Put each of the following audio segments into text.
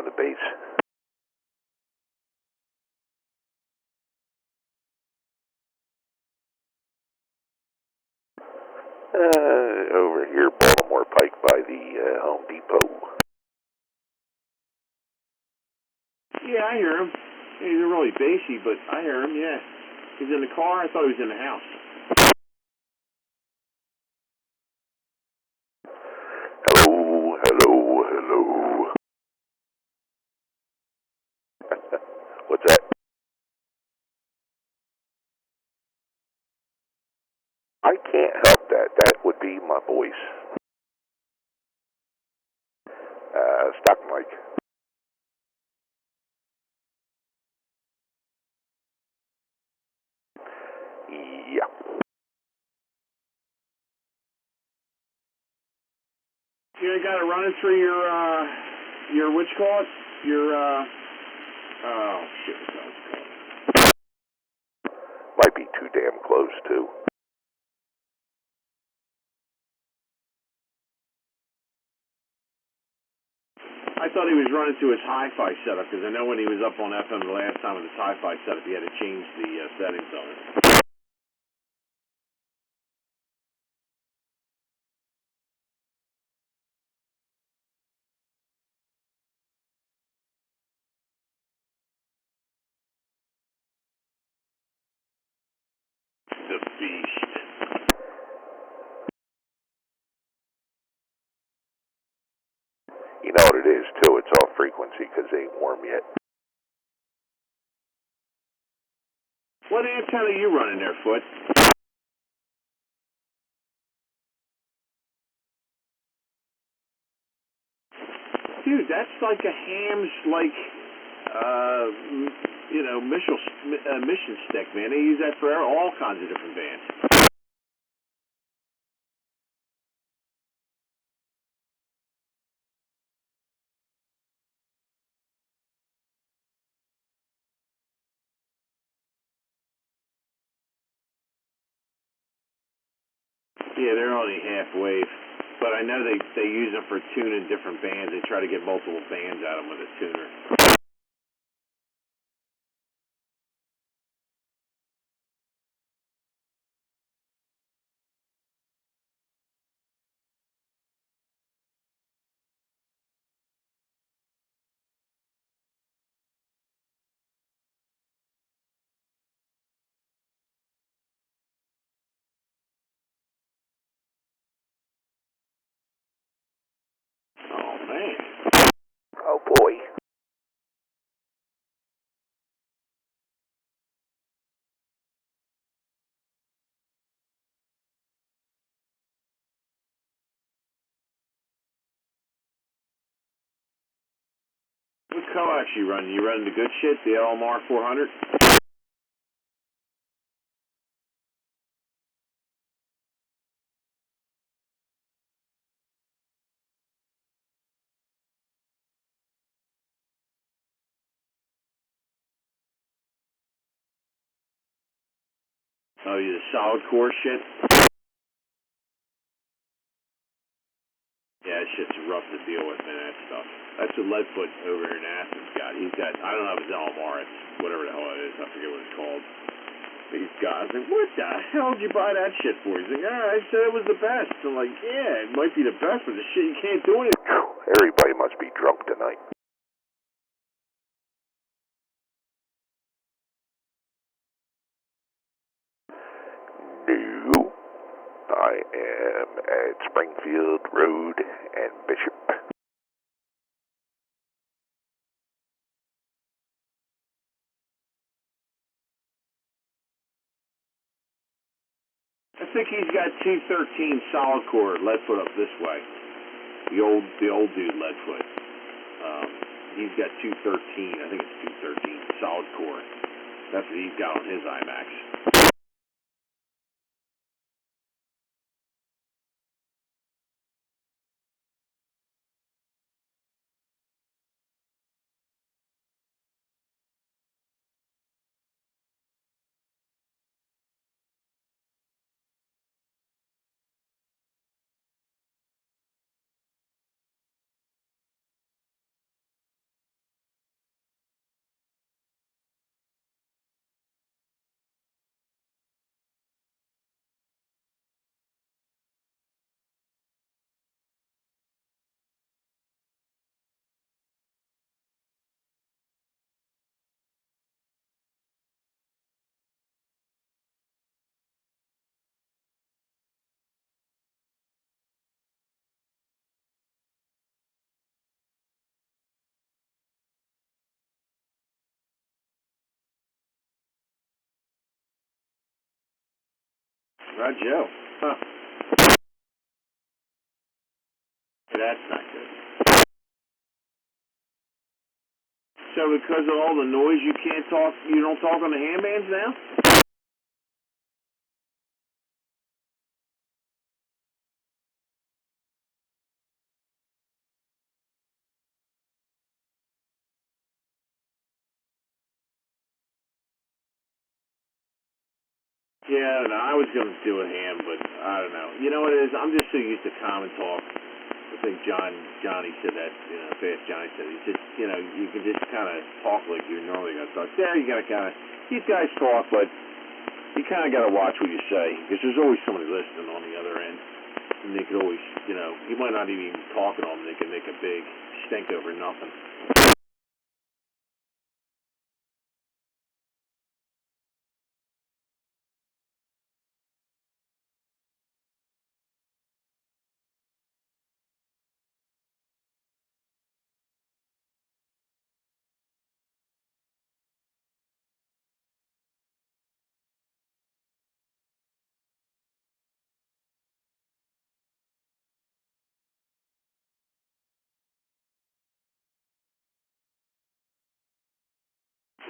on the base. Over here, Baltimore Pike by the Home Depot. Yeah, I hear him. He's really bassy, but I hear him, yeah. He's in the car? I thought he was in the house. Hello, hello, hello. What's that? I can't help that. That would be my voice. Stock mic. Yeah. You got it running through your what you call it? Your, oh, shit, what's that called? Might be too damn close, too. I thought he was running through his hi-fi setup, because I know when he was up on FM the last time with his hi-fi setup, he had to change the settings on it. The beast. You know what it is, too? It's off frequency because they ain't warm yet. What antenna are you running there, Foot? Dude, that's like a ham's, like, mission stick, man. They use that for all kinds of different bands. Yeah, they're only half wave, but I know they use them for tuning different bands. They try to get multiple bands out of them with a tuner. Oh, man. Oh, boy. What coax you running? You running the good shit, the LMR 400? Oh, you the solid core shit? Yeah, that shit's rough to deal with, man, that stuff. That's what Leadfoot over here in Athens got. He's got, I don't know if it's LMR, it's whatever the hell it is, I forget what it's called. These guys, like, what the hell did you buy that shit for? He's like, I said it was the best. I'm like, yeah, it might be the best, but the shit you can't do it. Everybody must be drunk tonight. No. I am at Springfield Road and Bishop. I think he's got 213 solid core Leadfoot up this way. The old dude Leadfoot. He's got 213. I think it's 213 solid core. That's what he's got on his IMAX. Right, Joe. Huh. That's not good. So because of all the noise, you don't talk on the handbands now? Yeah, I don't know. I was going to do a ham, but I don't know. You know what it is? I'm just so used to common talk. I think Johnny said that, Fast Johnny said it. Just, you can just kind of talk like you're normally going to talk. There, you got to these guys talk, but you kind of got to watch what you say, because there's always somebody listening on the other end. And they could always, you might not even talk at them, they can make a big stink over nothing.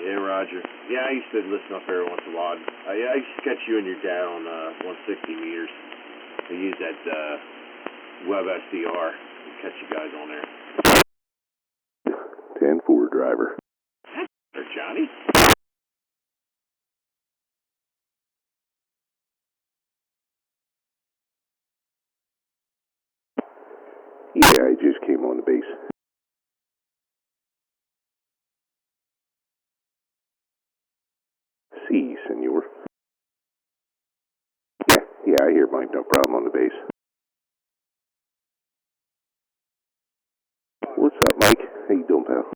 Yeah, Roger. Yeah, I used to listen up every once in a while. I used to catch you and your dad on 160 meters. I use that web SDR to catch you guys on there. 10-4 driver. Or Johnny? Yeah, I just came on the base. Si, senor. Yeah, I hear Mike. No problem on the base. What's up, Mike? How you doing, pal?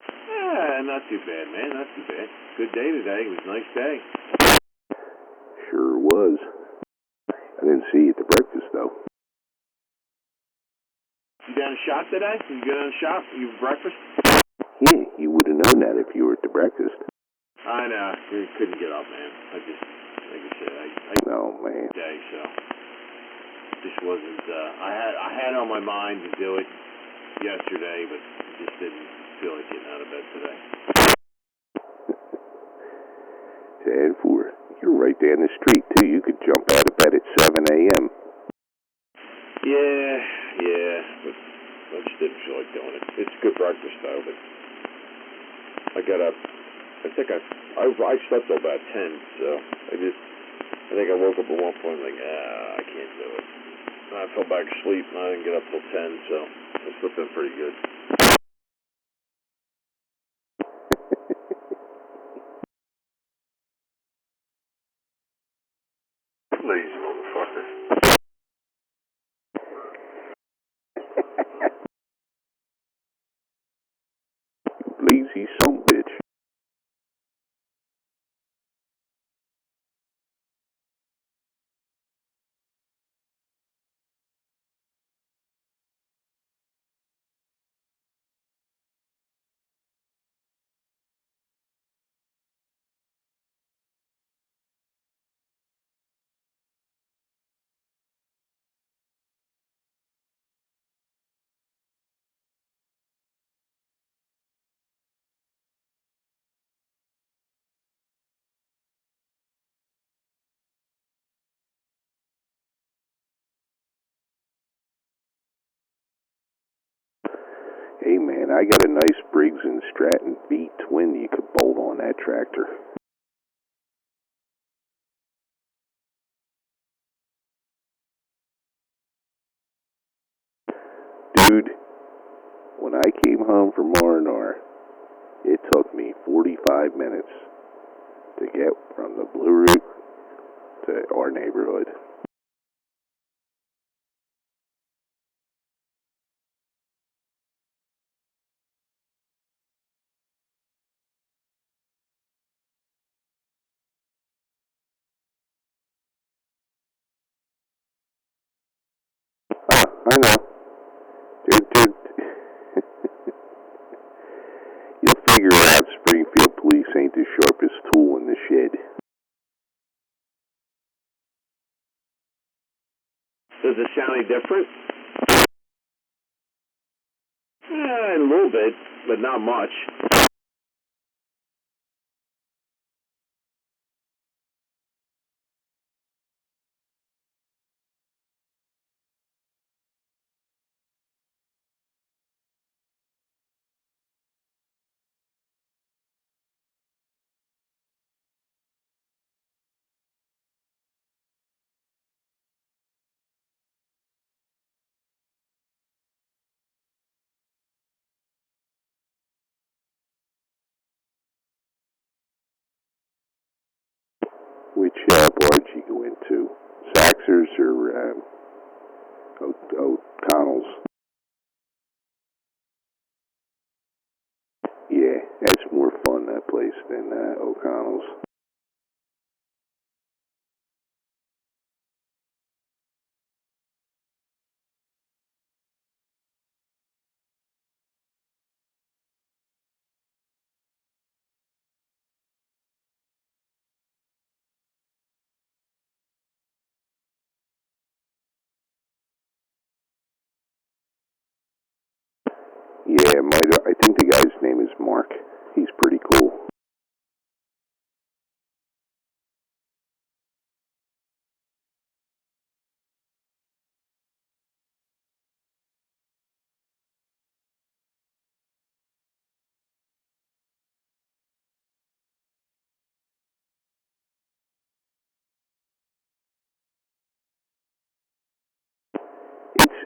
Yeah, not too bad, man. Not too bad. Good day today. It was a nice day. Sure was. I didn't see you at the breakfast, though. You down a shop today? You go down a shop? You breakfast? Yeah, you would have known that if you were at the breakfast. I know. I couldn't get up, man. I just, like I said, I No, man. day, so just wasn't. I had on my mind to do it yesterday, but just didn't feel like getting out of bed today. 10-4. You're right down the street, too. You could jump out of bed at 7 a.m. Yeah, but I just didn't feel like doing it. It's good breakfast though, but I got up. I think I slept till about 10, so I think I woke up at one point like, I can't do it. And I fell back asleep and I didn't get up till 10, so I slept in pretty good. Lazy motherfucker. Lazy son bitch. Hey, man, I got a nice Briggs & Stratton V-twin you could bolt on that tractor. Dude, when I came home from R&R, it took me 45 minutes to get from the Blue Route to our neighborhood. I know. Dude, you'll figure out Springfield police ain't the sharpest tool in the shed. Does it sound any different? A little bit, but not much. Which bar did you go into? Saxers or O'Connell's? Yeah, that's more fun, that place, than O'Connell's. Yeah, I think the guy's name is Mark. He's pretty cool.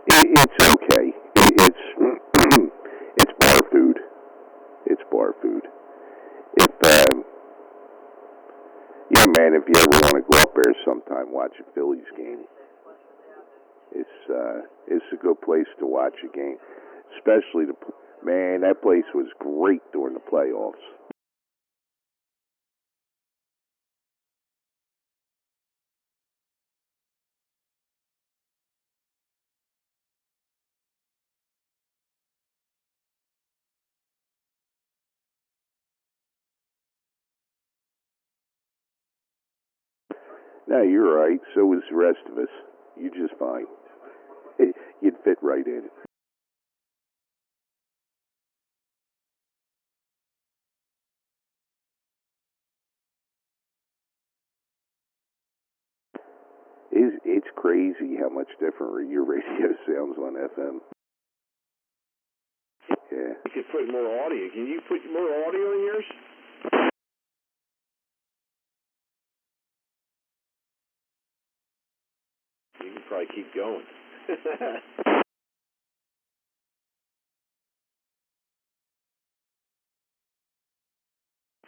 It's okay. It's it's bar food. It's bar food. If yeah, man, if you ever want to go up there sometime, watch a Phillies game. It's a good place to watch a game, especially man. That place was great during the playoffs. No, you're right. So was the rest of us. You just fine. You'd fit right in. It's crazy how much different your radio sounds on FM. Yeah. You could put more audio. Can you put more audio in yours? You can probably keep going.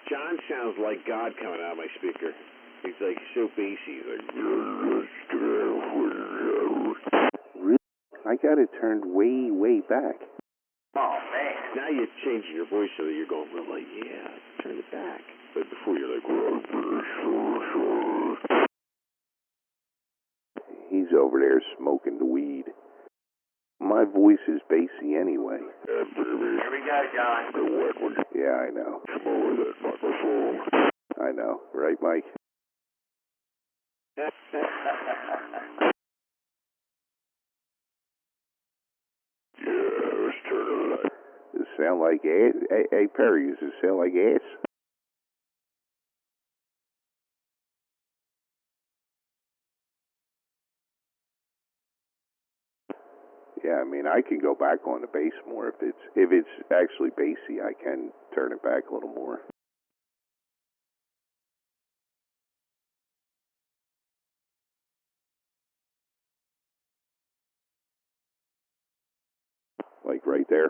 John sounds like God coming out of my speaker. He's like so bassy. He's like, Really? I got it turned way back. oh man! Now you're changing your voice so that you're going, well, like, yeah, turn it back. But before you're like, He's over there smoking the weed. My voice is bassy anyway. Here we go, John. Yeah, I know. I know, right, Mike? Yeah, let's turn it up. Does it sound like ass? Hey, Perry, does it sound like ass? Yeah, I mean, I can go back on the bass more if it's actually bassy. I can turn it back a little more. Like right there.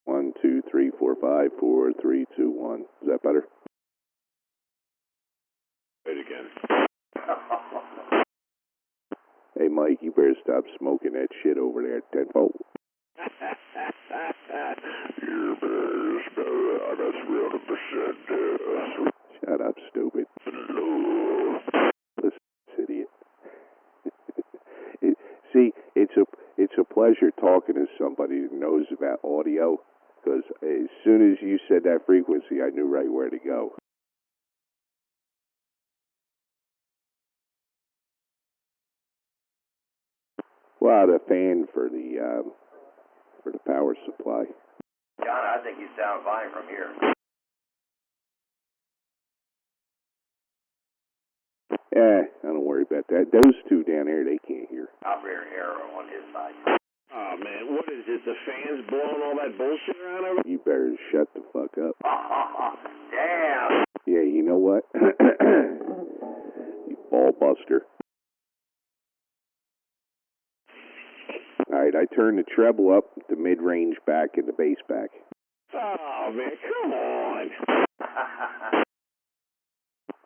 1, 2, 3, 4, 5, 4, 3, 2, 1. Is that better? Wait again. Hey, Mike, you better stop smoking that shit over there at 10-fold. Shut up, stupid. Listen, idiot. See, it's a pleasure talking to somebody who knows about audio, because as soon as you said that frequency, I knew right where to go. Well, the fan for the power supply. John, I think you sound fine from here. Don't worry about that. Those two down there, they can't hear. Operator error on his side. Oh, man, what is this? The fans blowing all that bullshit around over? You better shut the fuck up. Damn. Yeah, you know what? You ball buster. Alright, I turned the treble up, the mid-range back, and the bass back. Oh, man, come on.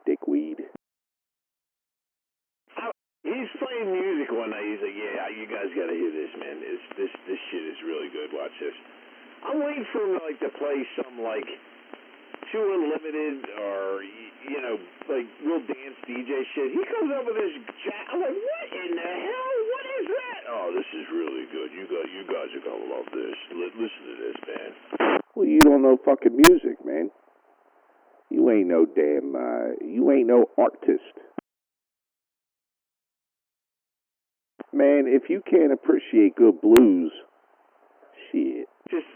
Dickweed. He's playing music one night. He's like, yeah, you guys got to hear this, man. This shit is really good. Watch this. I'm waiting for him like to play some like Too Unlimited or like real dance DJ shit. He comes up with this I'm like, what in the hell? What is that? Oh, this is really good. You guys are gonna love this. Listen to this, man. Well, you don't know fucking music, man. You ain't no damn, you ain't no artist. Man, if you can't appreciate good blues, shit.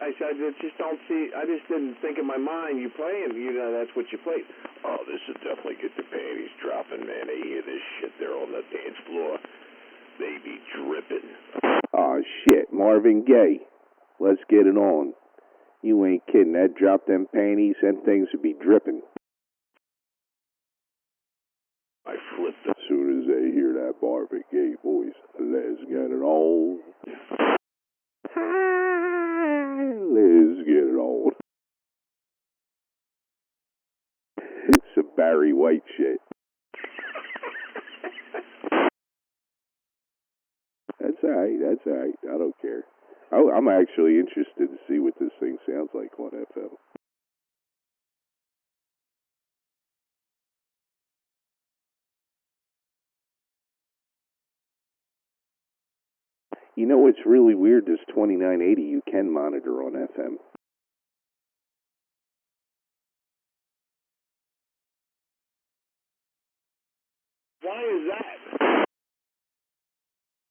I just don't see. I just didn't think in my mind. You playing, that's what you play. Oh, this will definitely get the panties dropping, man. They hear this shit. They're on the dance floor. They be dripping. Oh shit, Marvin Gaye. Let's get it on. You ain't kidding. That drop them panties, and things would be dripping. I flipped As soon as they hear that Marvin Gaye voice, let's get it on. Let's get it on. It's some Barry White shit. That's alright. I don't care. I'm actually interested to see what this thing sounds like on FM. You know what's really weird? This 2980 you can monitor on FM. Why is that?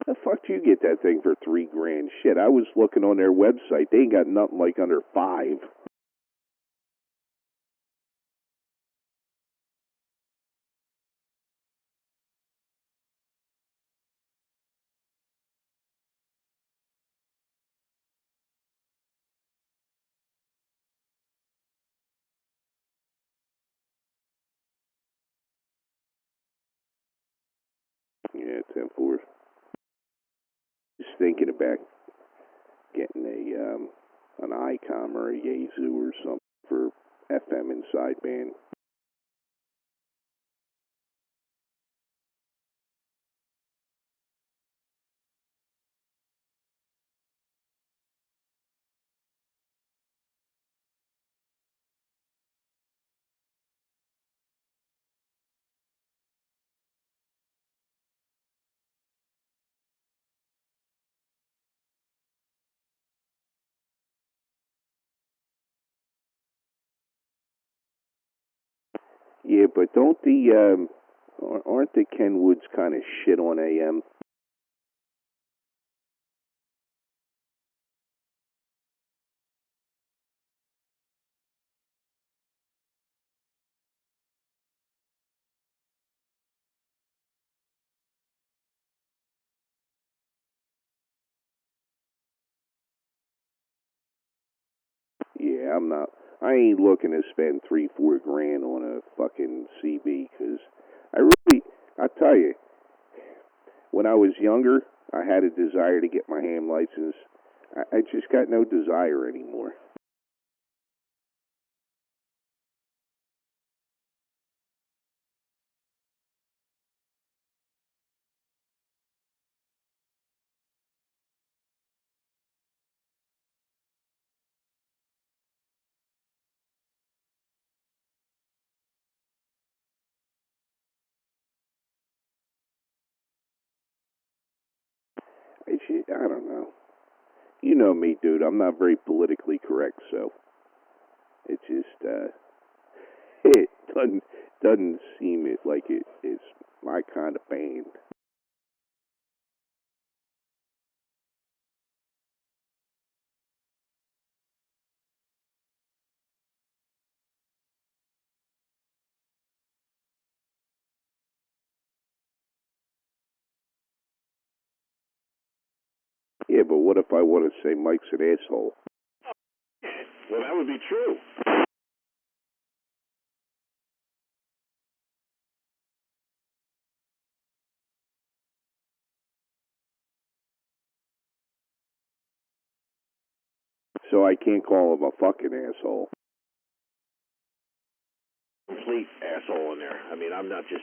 The fuck do you get that thing for $3,000? Shit, I was looking on their website. They ain't got nothing like under $5,000. Yeah, 10-4. Just thinking about getting an ICOM or a Yaesu or something for FM and sideband. Yeah, but don't aren't the Kenwoods kind of shit on AM? Yeah, I ain't looking to spend $3-4 grand on a fucking CB, because I tell you, when I was younger, I had a desire to get my ham license. I just got no desire anymore. I don't know. You know me, dude. I'm not very politically correct, so it just it doesn't seem like it's my kind of band. Yeah, but what if I want to say Mike's an asshole? Well, that would be true. So I can't call him a fucking asshole. Complete asshole in there. I mean, I'm not just,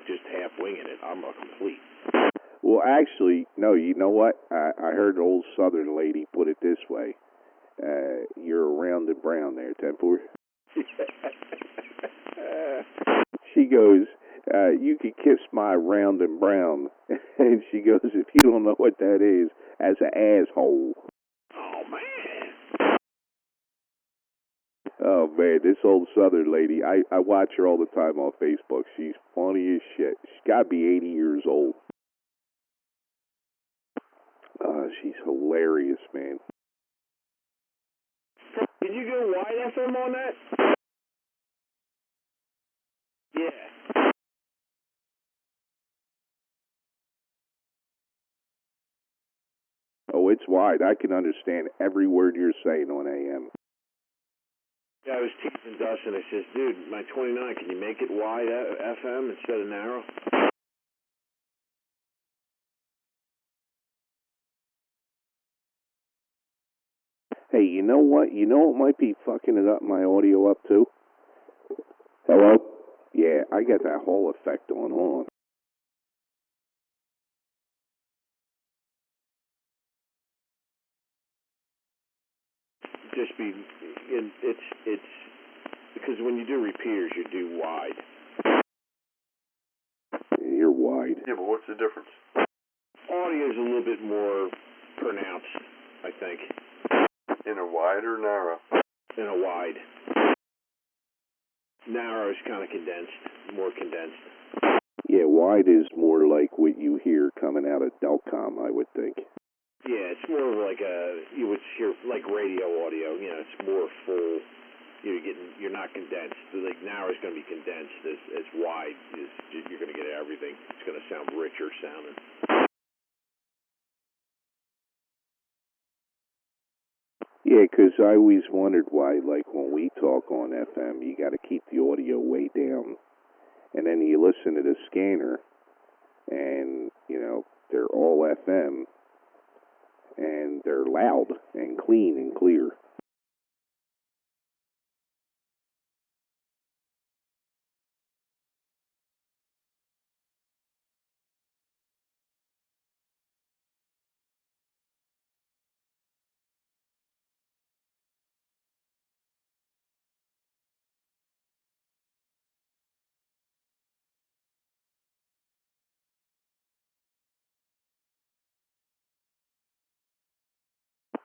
just half winging it. I'm a complete. Well, actually, no, you know what? I heard an old Southern lady put it this way. You're round and brown there, Tempur. She goes, you could kiss my round and brown. And she goes, if you don't know what that is, as an asshole. Oh, man. Oh, man, this old Southern lady, I watch her all the time on Facebook. She's funny as shit. She's got to be 80 years old. She's hilarious, man. Did you go wide FM on that? Yeah. Oh, it's wide. I can understand every word you're saying on AM. Yeah, I was teasing Dustin. I says, dude, my 29, can you make it wide FM instead of narrow? Hey, you know what? You know what might be fucking it up, my audio up too? Hello? Yeah, I got that Hall effect on. Hold on. Just be, it's because when you do repeaters, you do wide. You're wide. Yeah, but what's the difference? Audio is a little bit more pronounced, I think. In a wide or narrow? In a wide. Narrow is kind of condensed, more condensed. Yeah, wide is more like what you hear coming out of Delcom, I would think. Yeah, it's more of like you would hear like radio audio. It's more full. You're not condensed. Like narrow is going to be condensed. As wide is you're going to get everything. It's going to sound richer sounding. Yeah, 'cause I always wondered why, like, when we talk on FM, you got to keep the audio way down. And then you listen to the scanner, and, they're all FM, and they're loud and clean and clear.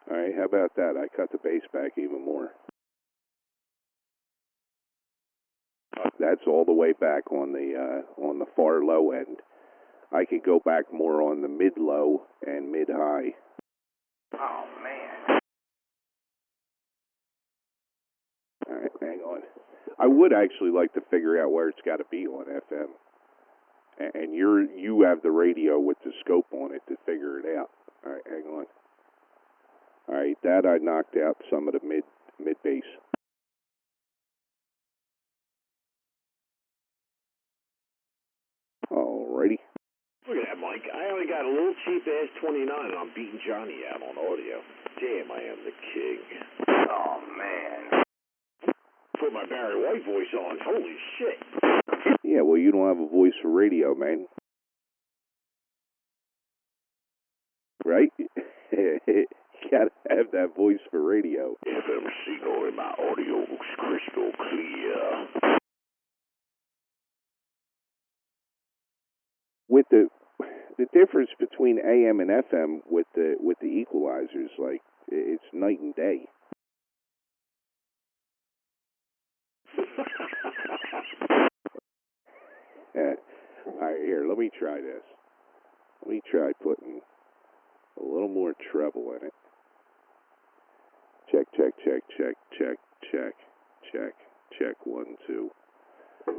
All right, how about that? I cut the bass back even more. That's all the way back on the far low end. I could go back more on the mid low and mid high. Oh, man. All right, hang on. I would actually like to figure out where it's got to be on FM. And you have the radio with the scope on it to figure it out. All right, hang on. All right, that I knocked out some of the mid bass. Alrighty. Look at that, Mike. I only got a little cheap ass 29, and I'm beating Johnny out on audio. Damn, I am the king. Oh, man. Put my Barry White voice on. Holy shit. Yeah, well, you don't have a voice for radio, man. Right? You gotta have that voice for radio. FM signal in my audio looks crystal clear. With the difference between AM and FM with the equalizers, like, it's night and day. All right, here, let me try this. Let me try putting a little more treble in it. Check, check, check, check, check, check, check, check, 1, 2. All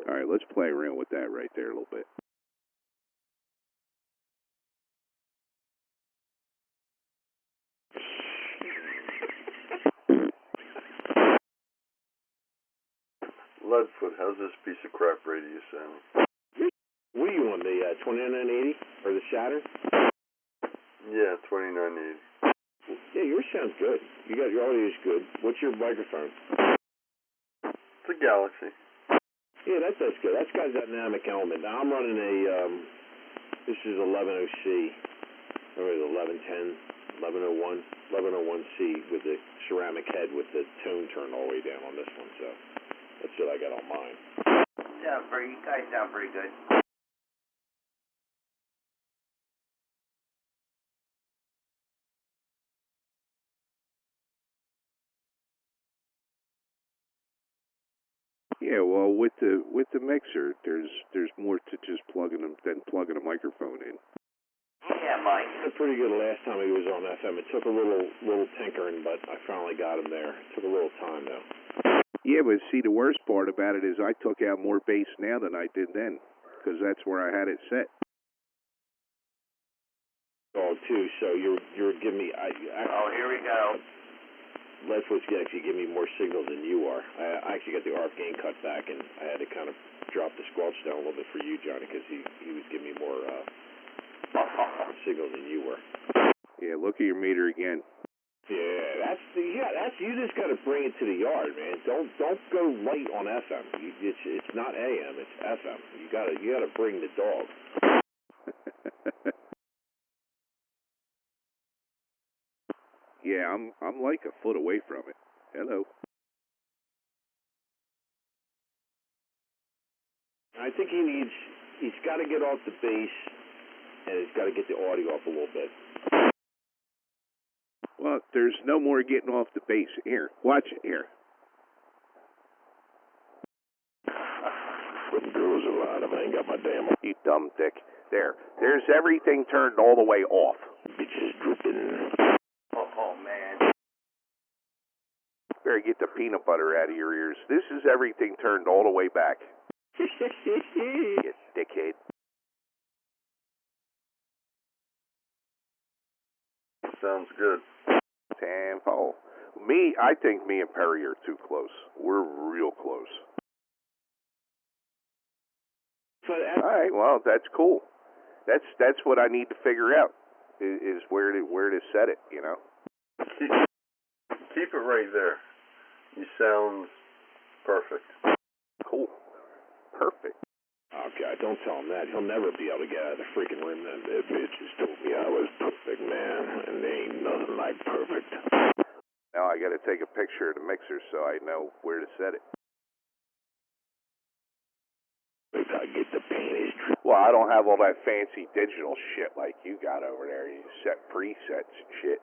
right, let's play around with that right there a little bit. Leadfoot, how's this piece of crap radio sound? What are you on, the 2980 or the Saturn? Yeah, 2980. Yeah, yours sounds good. Your audio is good. What's your microphone? It's a Galaxy. Yeah, that's good. That's got a dynamic element. Now, I'm running a, this is 1100C, or 1110, 1101C with the ceramic head with the tone turned all the way down on this one, so that's what I got on mine. You guys sound pretty good. Yeah, well, with the mixer, there's more to just plugging them than plugging a microphone in. Yeah, Mike. It was pretty good last time he was on FM. It took a little tinkering, but I finally got him there. It took a little time, though. Yeah, but see, the worst part about it is I took out more bass now than I did then, because that's where I had it set. Oh, too. So you're giving me. Oh, here we go. Leadfoot's actually giving me more signal than you are. I actually got the RF gain cut back, and I had to kind of drop the squelch down a little bit for you, Johnny, because he was giving me more signal than you were. Yeah, look at your meter again. Yeah, that's you just got to bring it to the yard, man. Don't go light on FM. It's not AM, it's FM. You gotta bring the dog. Yeah, I'm like a foot away from it. Hello. I think he's got to get off the bass, and he's got to get the audio up a little bit. Well, there's no more getting off the bass. Here, watch it here. Putting girls around him, I ain't got my damn... You dumb dick. There's everything turned all the way off. Bitches dripping. Oh, man. Better get the peanut butter out of your ears. This is everything turned all the way back. You dickhead. Sounds good. Tenfold. I think me and Perry are too close. We're real close. All right, well, that's cool. That's what I need to figure out is where to set it, you know. Keep it right there. You sound perfect. Cool. Perfect. Oh, God, don't tell him that. He'll never be able to get out of the freaking room. That bitches told me I was perfect, man, and there ain't nothing like perfect. Now I got to take a picture of the mixer so I know where to set it. If I get the panties. Well, I don't have all that fancy digital shit like you got over there. You set presets and shit.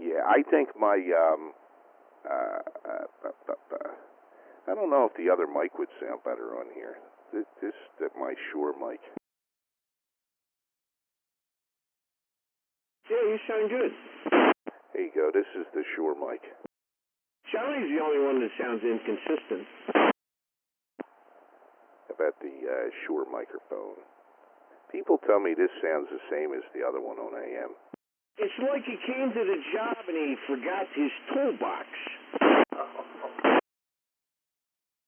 Yeah, I think my I don't know if the other mic would sound better on here. This my Shure mic. Yeah, you sound good. There you go. This is the Shure mic. Johnny's the only one that sounds inconsistent. About the Shure microphone. People tell me this sounds the same as the other one on AM. It's like he came to the job and he forgot his toolbox.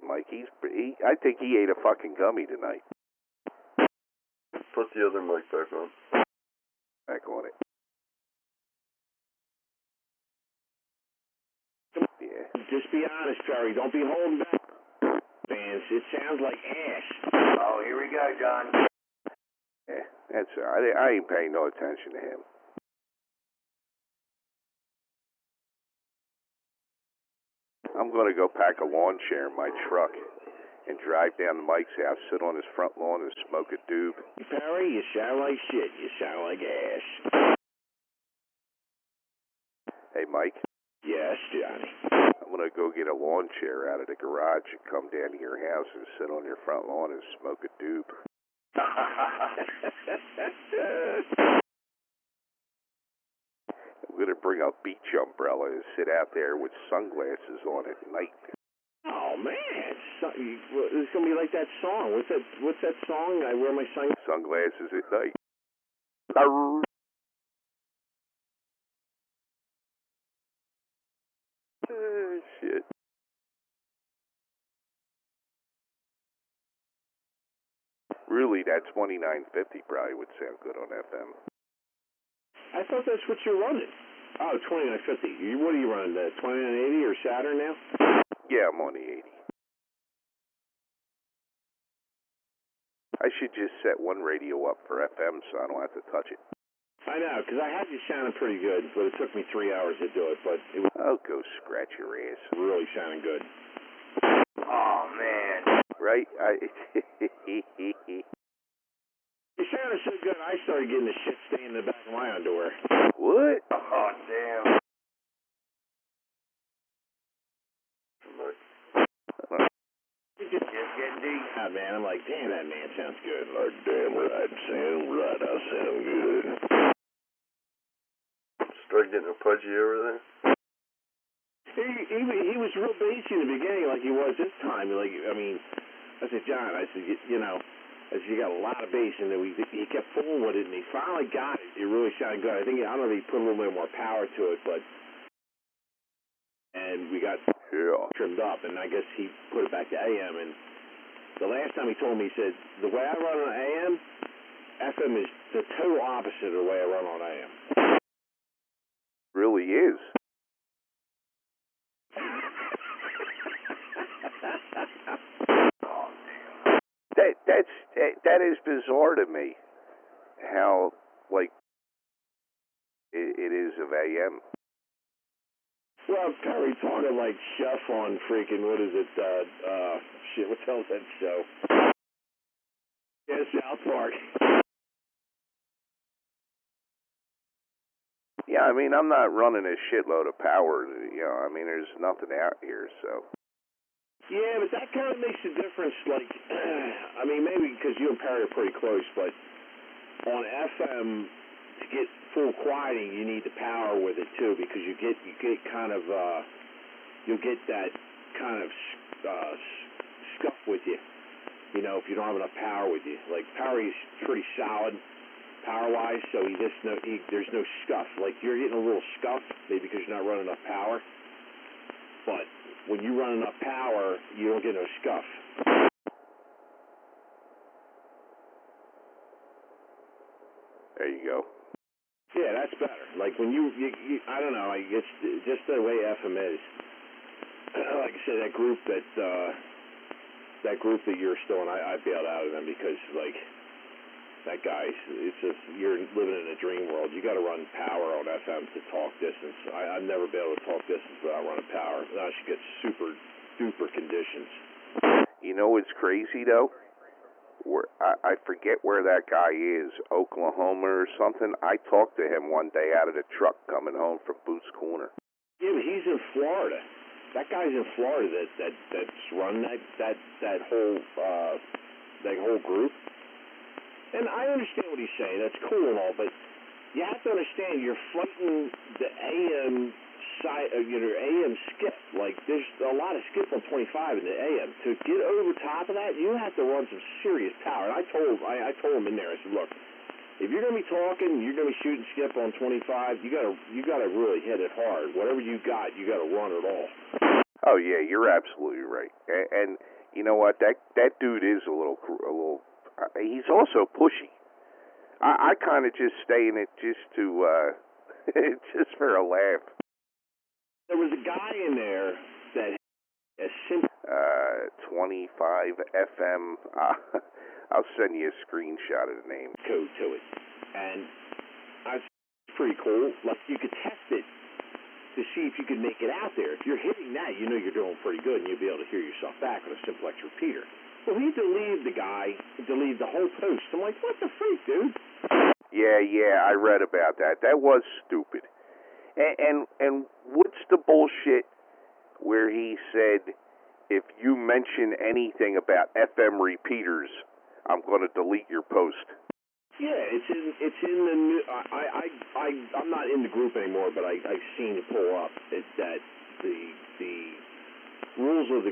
Mike, I think he ate a fucking gummy tonight. Put the other mic back on. Back on it. Yeah. Just be honest, Terry. Don't be holding back. Fans, it sounds like ass. Oh, here we go, John. Yeah, that's all right. I ain't paying no attention to him. I'm going to go pack a lawn chair in my truck and drive down to Mike's house, sit on his front lawn and smoke a doob. Perry, you sound like shit. You sound like ass. Hey, Mike. Yes, Johnny. I'm going to go get a lawn chair out of the garage and come down to your house and sit on your front lawn and smoke a doob. I'm going to bring a beach umbrella and sit out there with sunglasses on at night. Oh man, it's gonna be like that song. What's that song? I wear my sunglasses at night. Shit. Really, that 2950 probably would sound good on FM. I thought that's what you're running. Oh, 2950. What are you running? The 2980 or Saturn now? Yeah, I'm on the 80. I should just set one radio up for FM so I don't have to touch it. I know, because I had you sounding pretty good, but it took me 3 hours to do it, but it was Oh, go scratch your ass. really sounding good. Oh, man. Right? It sounded so good, I started getting the shit stain in the back of my underwear. What? Oh, damn. Just getting deep. Ah, man, I'm like, damn, that man sounds good. Like, damn right, sound right, I sound good. Start getting a pudgy over there? He was real bassy in the beginning like he was this time. Like, I mean, I said, John, I said, you know, I said, you got a lot of bass in there. He kept fooling with it, and he finally got it. It really sounded good. I don't know if he put a little bit more power to it, but, and we got trimmed up, and I guess he put it back to AM, and the last time he told me, he said, the way I run on AM, FM is the total opposite of the way I run on AM. Really is. That is bizarre to me. How, like, it is of AM. Well, Perry talking like Chef on freaking, what is it, shit, what the hell's that show? Yeah, South Park. Yeah, I mean, I'm not running a shitload of power, you know, I mean, there's nothing out here, so. Yeah, but that kind of makes a difference, like, I mean, maybe because you and Perry are pretty close, but on FM, to get full quieting, you need the power with it, too, because you get kind of, you'll get that kind of scuff with you, you know, if you don't have enough power with you. Like, Perry's pretty solid power-wise, so there's no scuff. Like, you're getting a little scuff, maybe because you're not running enough power, but when you run enough power, you don't get no scuff. There you go. Yeah, that's better. Like when you I don't know, it's just the way FM is. Like I said, that group that you're still in, I bailed out of them because like that guy, it's just you're living in a dream world. You got to run power on FM to talk distance. I've never been able to talk distance without running power. I should get super duper conditions. You know what's crazy though? I forget where that guy is, Oklahoma or something. I talked to him one day out of the truck coming home from Boots Corner. Yeah, but he's in Florida. That guy's in Florida. That's run that whole group. And I understand what he's saying. That's cool and all, but you have to understand you're fighting the AM side, AM skip. Like there's a lot of skip on 25 in the AM. To get over top of that, you have to run some serious power. And I told him in there. I said, look, if you're gonna be talking, you're gonna be shooting skip on 25. You gotta really hit it hard. Whatever you got, you gotta run it all. Oh yeah, you're absolutely right. And you know what? That dude is a little. He's also pushy. I kind of just stay in it just to just for a laugh. There was a guy in there that a 25 FM. I'll send you a screenshot of the name. Code to it, and it's pretty cool. Like you could test it to see if you could make it out there. If you're hitting that, you know you're doing pretty good, and you'll be able to hear yourself back on a simplex repeater. Well, he deleted the whole post. I'm like, what the freak, dude? Yeah, I read about that. That was stupid. And what's the bullshit where he said, if you mention anything about FM repeaters, I'm going to delete your post? Yeah, it's in the new. I'm not in the group anymore, but I've seen it pull up that the rules of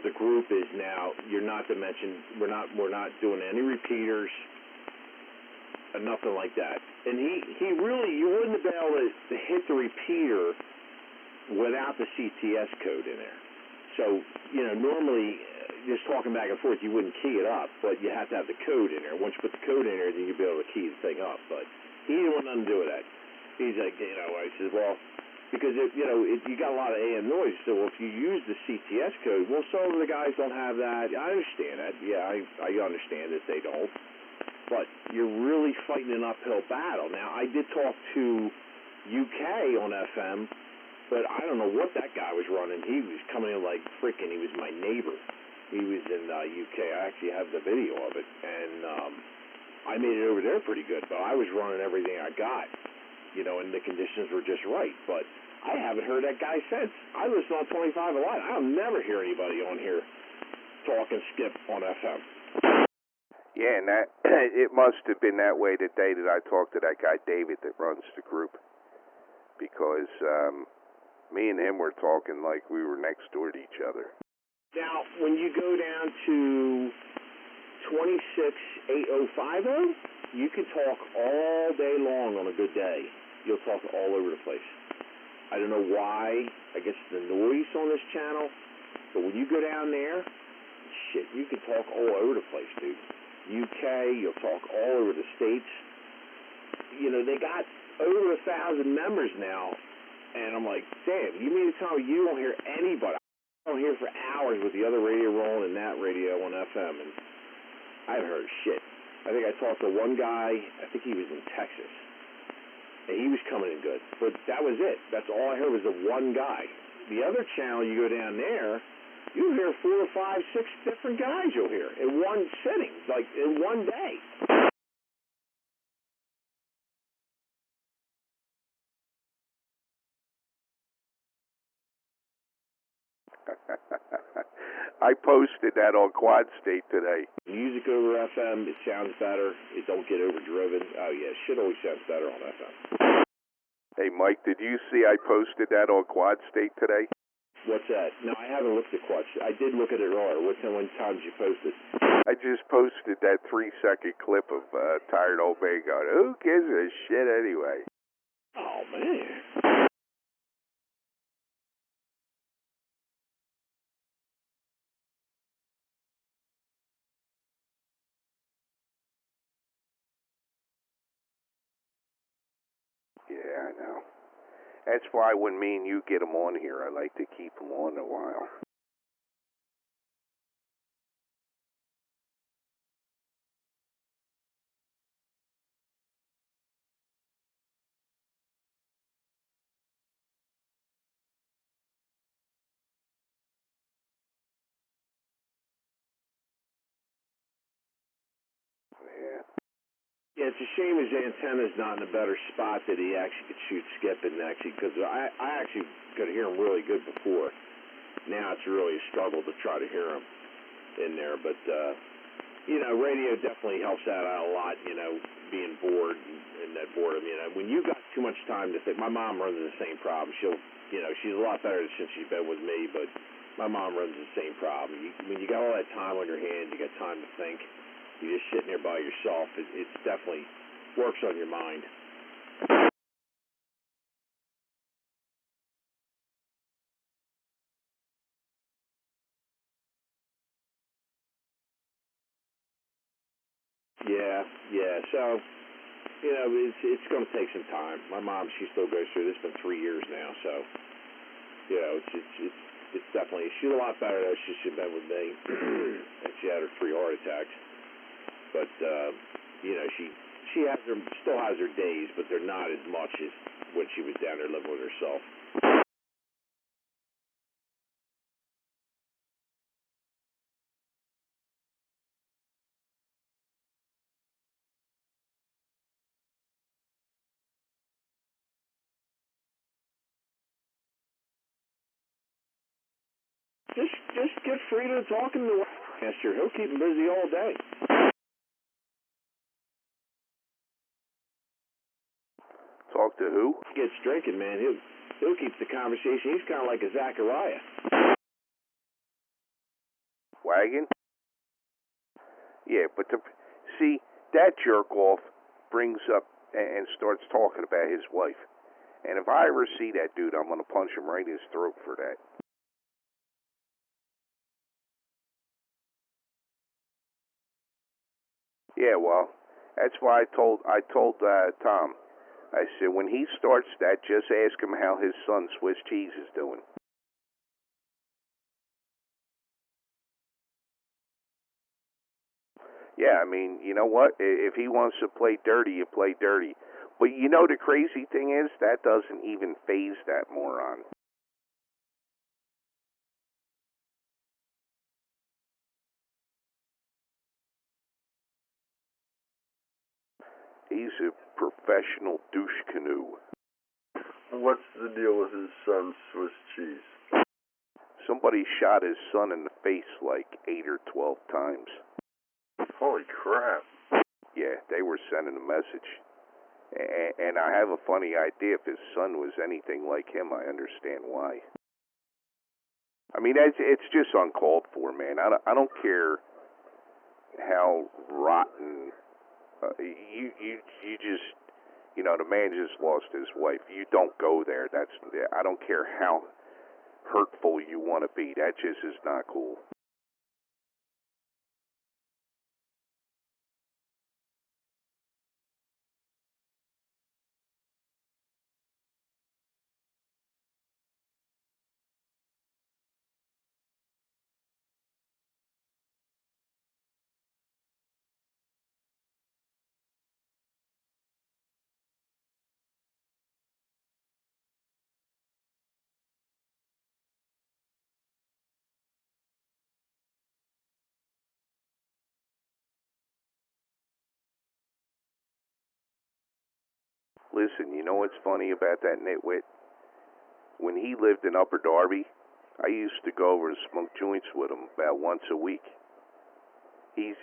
the group is now you're not to mention we're not doing any repeaters and nothing like that. And he really you wouldn't have been able to hit the repeater without the CTS code in there. So normally just talking back and forth you wouldn't key it up, but you have to have the code in there. Once you put the code in there, then you'll be able to key the thing up. But he didn't want nothing to do with that. He's like, I said, well, because you got a lot of AM noise, so if you use the CTS code, well, some of the guys don't have that. I understand that. Yeah, I understand that they don't. But you're really fighting an uphill battle. Now, I did talk to UK on FM, but I don't know what that guy was running. He was coming in like freaking, he was my neighbor. He was in UK. I actually have the video of it, and I made it over there pretty good, but I was running everything I got, and the conditions were just right. But I haven't heard that guy since. I listen on 25 a lot. I'll never hear anybody on here talk and skip on FM. Yeah, and that it must have been that way the day that I talked to that guy David that runs the group, because me and him were talking like we were next door to each other. Now, when you go down to 268050, you can talk all day long on a good day. You'll talk all over the place. I don't know why. I guess the noise on this channel. But when you go down there, shit, you can talk all over the place, dude. UK, you'll talk all over the States. They got over 1,000 members now. And I'm like, damn, you mean to tell me you don't hear anybody? I don't hear for hours with the other radio rolling and that radio on FM, and I haven't heard shit. I think I talked to one guy, I think he was in Texas, and he was coming in good. But that was it. That's all I heard was the one guy. The other channel, you go down there, you'll hear 4 or 5, 6 different guys you'll hear in one sitting, like in one day. I posted that on Quad State today. Music over FM, it sounds better. It don't get overdriven. Oh, yeah, shit always sounds better on FM. Hey, Mike, did you see I posted that on Quad State today? What's that? No, I haven't looked at Quad State. I did look at it earlier. What time did you post it? I just posted that 3-second clip of Tired Old Man going, who gives a shit anyway? Oh, man. Yeah, I know. That's why when me and you get them on here, I like to keep them on a while. Yeah. Yeah, it's a shame his antenna's not in a better spot that he actually could shoot skip in actually, because I actually could hear him really good before. Now it's really a struggle to try to hear him in there, but radio definitely helps that out a lot, being bored and that boredom, when you got too much time to think. My mom runs the same problem. She's a lot better since she's been with me, but my mom runs the same problem. When you got all that time on your hands, you got time to think. You're just sitting there by yourself. It definitely works on your mind. Yeah. So, it's going to take some time. My mom, she still goes through this. It's been 3 years now. So, it's definitely, she's a lot better than she's been with me. And she had her 3 heart attacks. But, she still has her days, but they're not as much as when she was down there living with herself. Just get free to talking to Master. He'll keep him busy all day. Talk to who? He gets drinking, man. He'll keep the conversation. He's kind of like a Zachariah. wagon? Yeah, but see, that jerk off brings up and starts talking about his wife. And if I ever see that dude, I'm going to punch him right in his throat for that. Yeah, well, that's why I told Tom. I said, when he starts that, just ask him how his son Swiss Cheese is doing. Yeah, I mean, you know what? If he wants to play dirty, you play dirty. But you know the crazy thing is, that doesn't even faze that moron. He's a professional douche canoe. What's the deal with his son, Swiss Cheese? Somebody shot his son in the face like 8 or 12 times. Holy crap. Yeah, they were sending a message. And I have a funny idea. If his son was anything like him, I understand why. I mean, it's just uncalled for, man. I don't care how rotten. You just, you know, the man just lost his wife. You don't go there. I don't care how hurtful you want to be. That just is not cool. Listen, you know what's funny about that nitwit? When he lived in Upper Darby, I used to go over and smoke joints with him about once a week. He's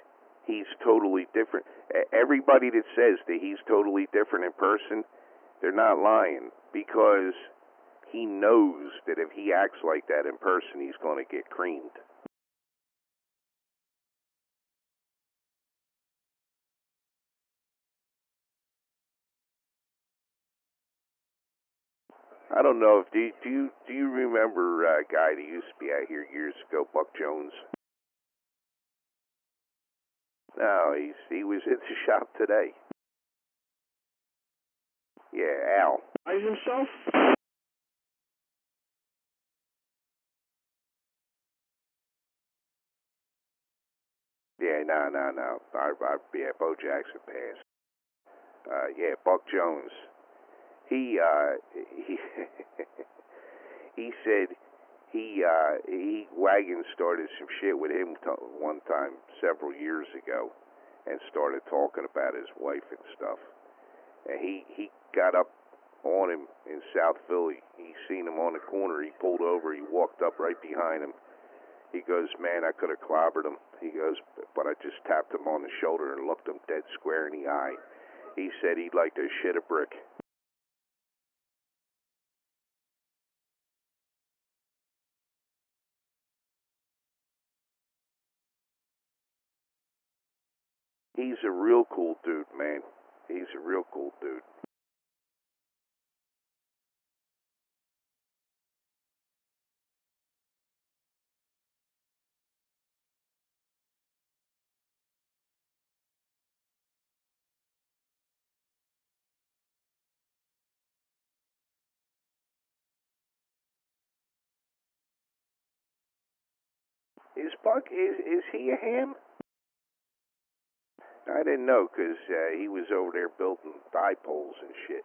totally different. Everybody that says that he's totally different in person, they're not lying, because he knows that if he acts like that in person, he's going to get creamed. I don't know if do you remember a guy that used to be out here years ago, Buck Jones? No, he was at the shop today. Yeah, Al. Eyes himself? Yeah, no. Yeah, Bo Jackson passed. Yeah, Buck Jones. He he said he wagon started some shit with him one time several years ago, and started talking about his wife and stuff. And he got up on him in South Philly. He seen him on the corner. He pulled over. He walked up right behind him. He goes, man, I could have clobbered him. He goes, but I just tapped him on the shoulder and looked him dead square in the eye. He said he'd like to shit a brick. He's a real cool dude, man. He's a real cool dude. Is Buck, is he a ham? I didn't know, because he was over there building thigh poles and shit.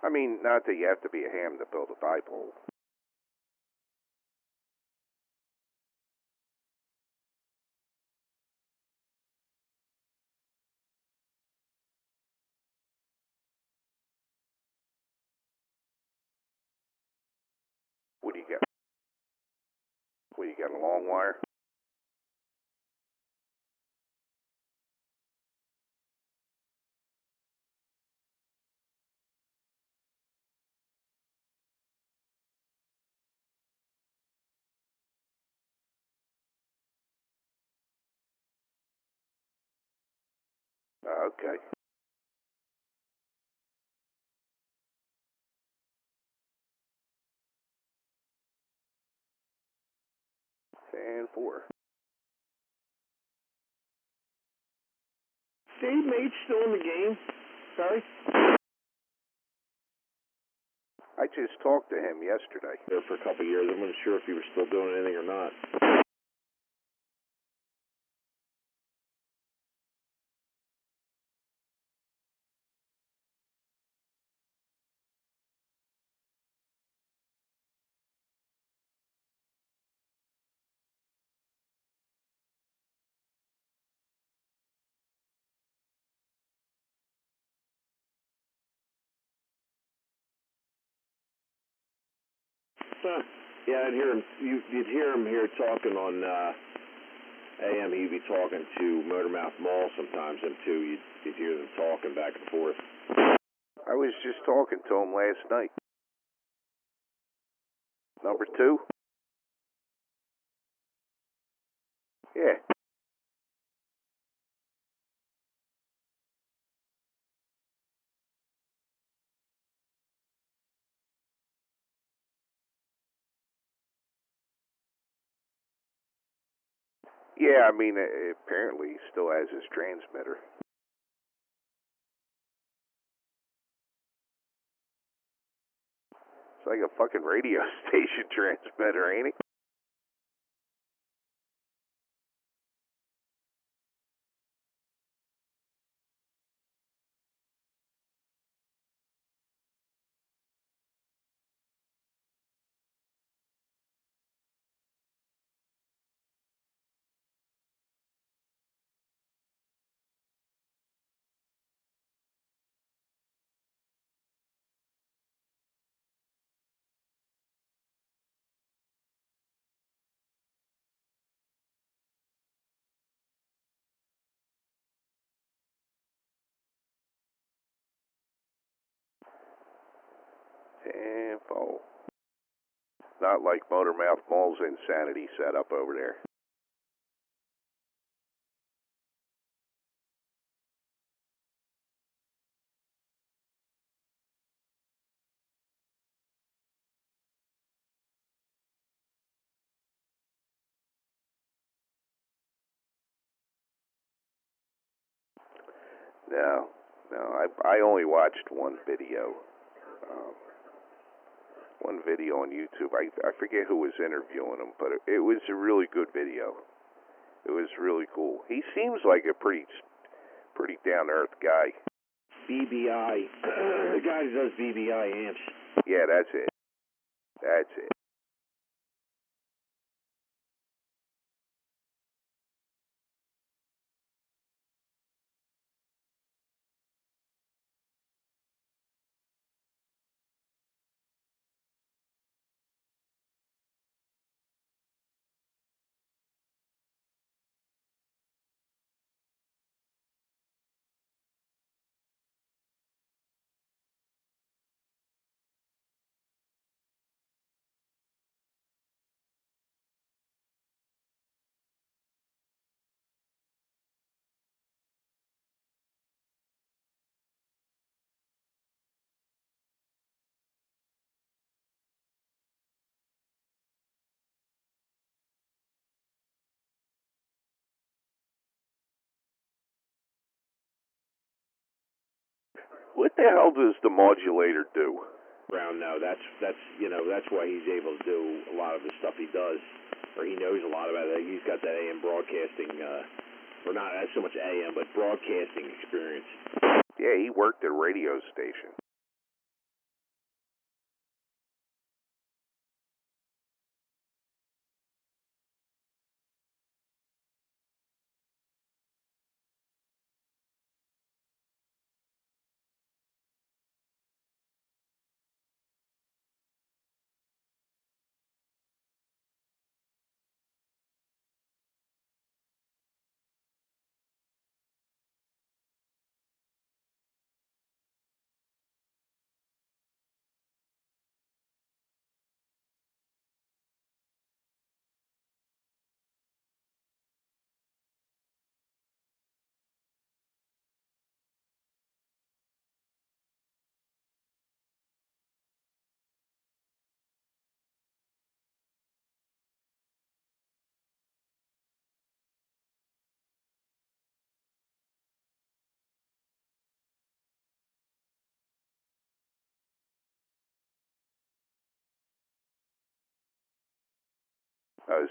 I mean, not that you have to be a ham to build a thigh pole. What do you got? What, you got a long wire? Okay. And 4. Dave Mage still in the game? Sorry? I just talked to him yesterday. There for a couple of years. I wasn't sure if he was still doing anything or not. Huh. Yeah, I'd hear him. You'd hear him here talking on AM. He'd be talking to Motormouth Mall sometimes. Them two, you'd hear them talking back and forth. I was just talking to him last night. Number 2? Yeah. Yeah, I mean, apparently he still has his transmitter. It's like a fucking radio station transmitter, ain't it? And 4. Not like Motormouth Mall's insanity set up over there. No, I only watched one video. One video on YouTube. I forget who was interviewing him, but it was a really good video. It was really cool. He seems like a pretty down to earth guy. BBI. The guy who does BBI amps. Yeah, that's it. That's it. What the hell does the modulator do? Brown, no, that's that's why he's able to do a lot of the stuff he does, or he knows a lot about it. He's got that AM broadcasting, or not so much AM, but broadcasting experience. Yeah, he worked at a radio station.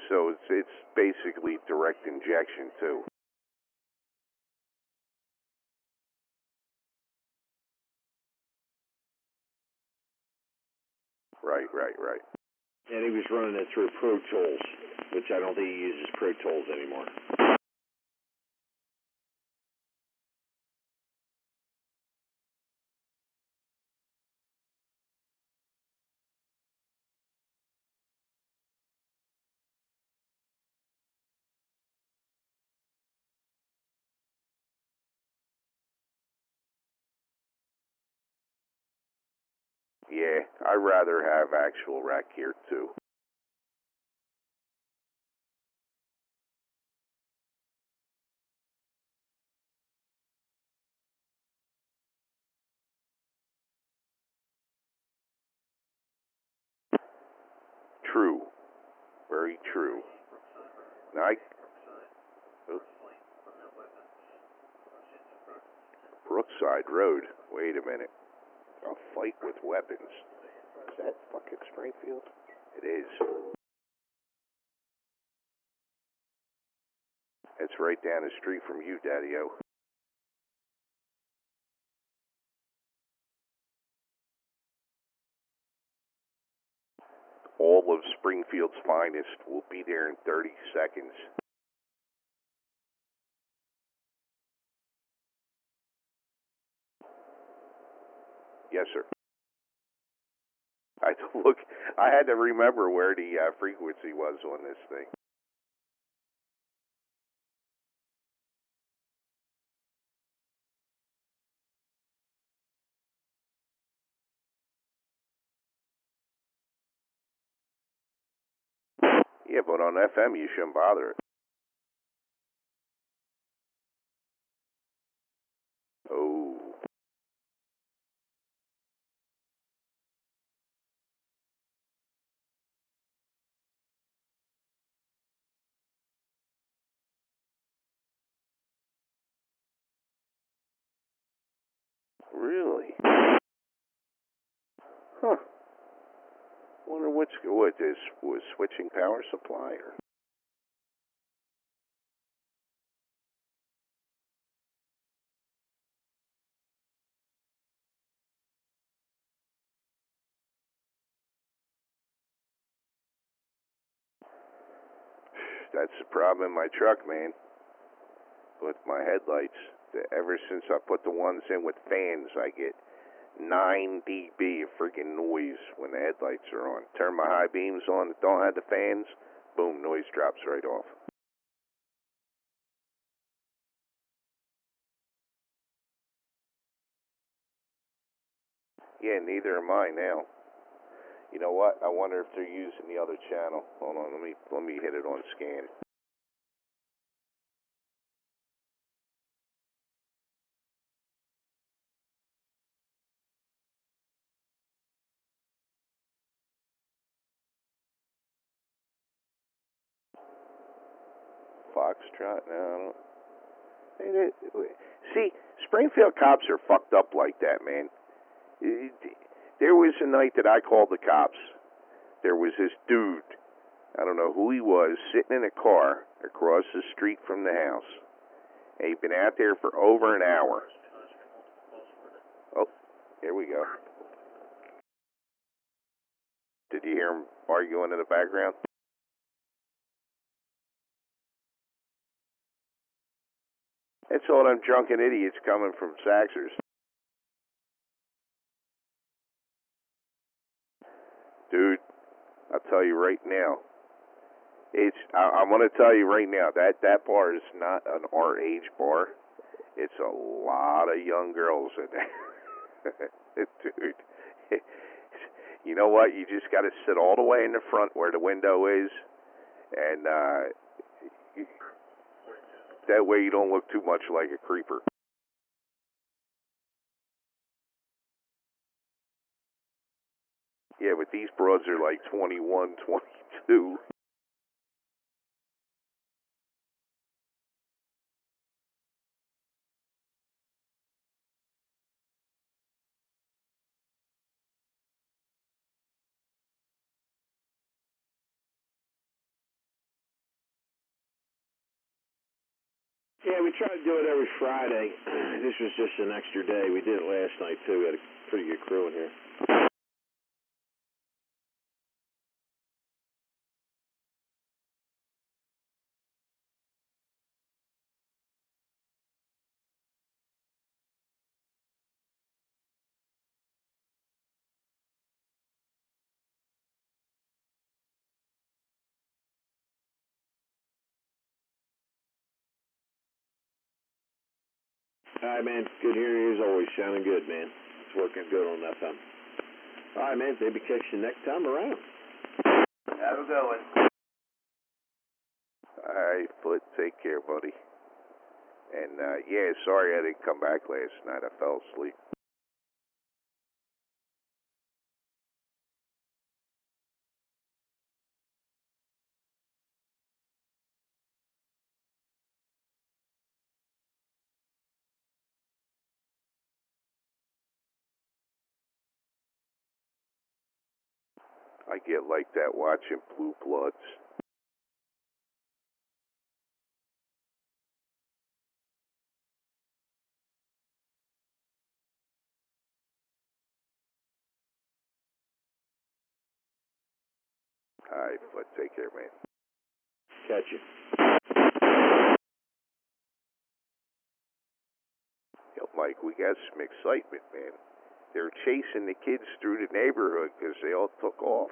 So it's basically direct injection too. Right. And he was running it through Pro Tools, which I don't think he uses Pro Tools anymore. Yeah, I'd rather have actual rack gear too. True. Very true. Now Brookside Road. Wait a minute. A fight with weapons. Is that fucking Springfield? It is. It's right down the street from you, Daddy-O. All of Springfield's finest will be there in 30 seconds. Yes, sir. I had to remember where the frequency was on this thing. Yeah, but on FM you shouldn't bother it. Oh. Really? Huh. Wonder what this was switching power supply or. That's the problem in my truck, man. With my headlights. Ever since I put the ones in with fans, I get 9 dB of freaking noise when the headlights are on. Turn my high beams on that don't have the fans, boom, noise drops right off. Yeah, neither am I now. You know what? I wonder if they're using the other channel. Hold on, let me hit it on scan. Foxtrot? No, I don't. See, Springfield cops are fucked up like that, man. There was a night that I called the cops. There was this dude, I don't know who he was, sitting in a car across the street from the house. And he'd been out there for over an hour. Oh, here we go. Did you hear him arguing in the background? It's all them drunken idiots coming from Saxers. Dude, I'll tell you right now. I'm going to tell you right now, that bar is not an our age bar. It's a lot of young girls in there. Dude. You know what? You just got to sit all the way in the front where the window is, and that way you don't look too much like a creeper. Yeah, but these broads are like 21, 22. Yeah, we try to do it every Friday. This was just an extra day. We did it last night, too. We had a pretty good crew in here. All right, man. Good hearing you as always. Sounding good, man. It's working good on that time. All right, man. Maybe catch you next time around. Have a good one. All right, Foot. Take care, buddy. And, yeah, sorry I didn't come back last night. I fell asleep. I get like that watching Blue Bloods. All right, Foot. Take care, man. Catch you. Yo, Mike, we got some excitement, man. They're chasing the kids through the neighborhood because they all took off.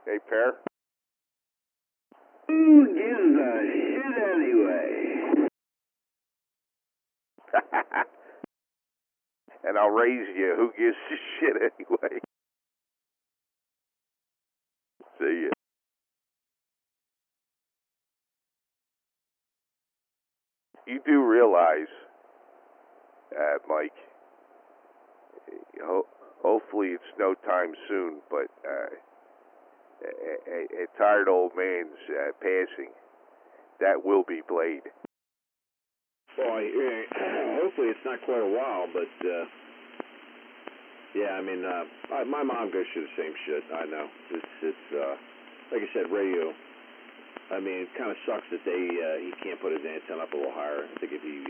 Hey, Pear? Who gives a shit anyway? And I'll raise you. Who gives a shit anyway? See ya. You do realize, Mike, hopefully it's no time soon, but a tired old man's passing, that will be played. Well, hopefully it's not quite a while, but, yeah, I mean, my mom goes through the same shit. I know. It's like I said, radio. I mean, it kind of sucks that he can't put his antenna up a little higher. I think if he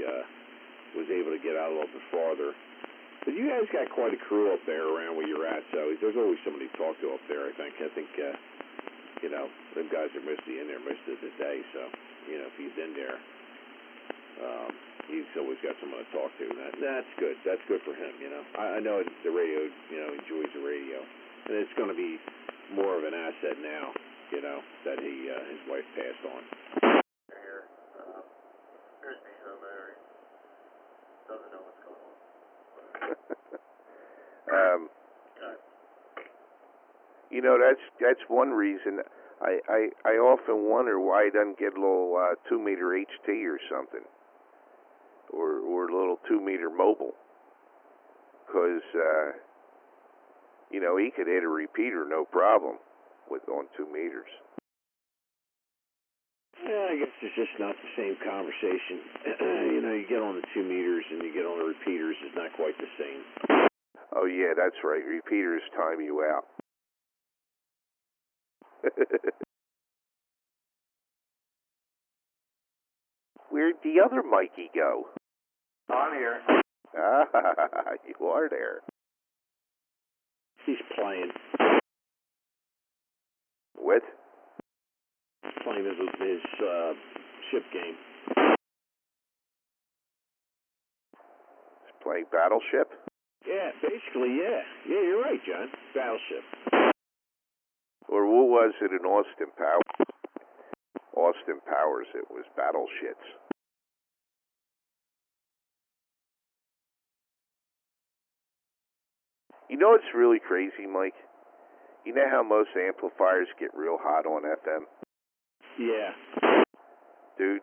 was able to get out a little bit farther. But you guys got quite a crew up there around where you're at, so there's always somebody to talk to up there, I think. You know, them guys are mostly in there most of the day, so, you know, if he's in there, he's always got someone to talk to. That's good. That's good for him, you know. I know the radio, you know, enjoys the radio. And it's going to be more of an asset now, you know, that his wife passed on. Here, here's the homeowner. Doesn't know what's going on. You know, that's one reason. I often wonder why he doesn't get a little 2-meter HT or something, or a little 2-meter mobile, because you know, he could hit a repeater no problem on 2 meters. Yeah, I guess it's just not the same conversation. You know, you get on the 2 meters and you get on the repeaters, it's not quite the same. Oh yeah, that's right. Repeaters time you out. Where'd the other Mikey go? I'm here. Ah, you are there. He's playing. What? He's playing his ship game. He's playing Battleship? Yeah, basically, yeah. Yeah, you're right, John. Battleship. Or what was it in Austin Powers? Austin Powers, it was Battleships. You know what's really crazy, Mike? You know how most amplifiers get real hot on FM? Yeah. Dude,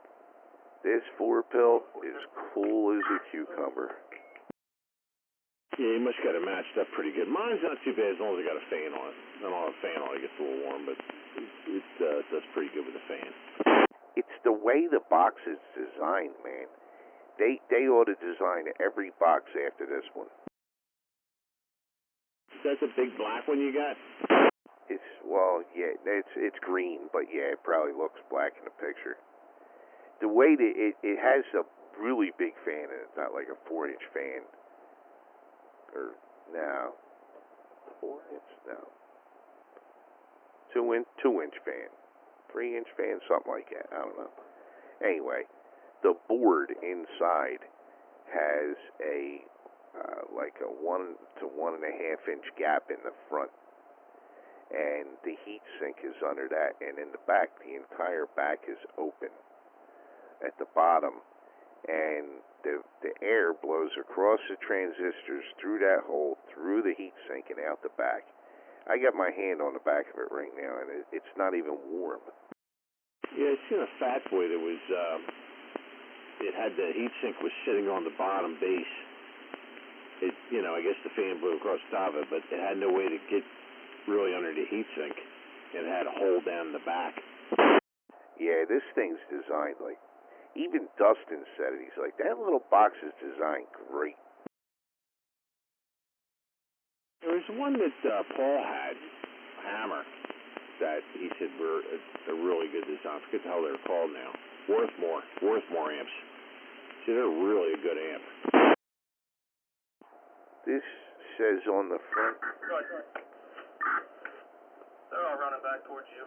this 4-pill is cool as a cucumber. Yeah, you must got it matched up pretty good. Mine's not too bad as long as I got a fan on it. I don't have a fan on it, it gets a little warm, but it does pretty good with the fan. It's the way the box is designed, man. They ought to design every box after this one. That's a big black one you got? It's green, but yeah, it probably looks black in the picture. The way that it has a really big fan in it, not like a 4-inch fan. Or, no. 4-inch? No. 2-inch fan. 3-inch fan, something like that. I don't know. Anyway, the board inside has a like a 1 to 1.5 inch gap in the front, and the heat sink is under that, and in the back, the entire back is open at the bottom, and the air blows across the transistors through that hole, through the heat sink, and out the back. I got my hand on the back of it right now, and it's not even warm. Yeah, I seen a Fat Boy that was, it had the heat sink was sitting on the bottom base. It, I guess the fan blew across the top of it, but it had no way to get really under the heat sink. It had a hole down in the back. Yeah, this thing's designed like, even Dustin said it. He's like, that little box is designed great. There was one that Paul had, Hammer, that he said were a really good design. I forget the hell they're called now. Worthmore amps. See, they're really a good amp. This says on the front. They're all running back towards you.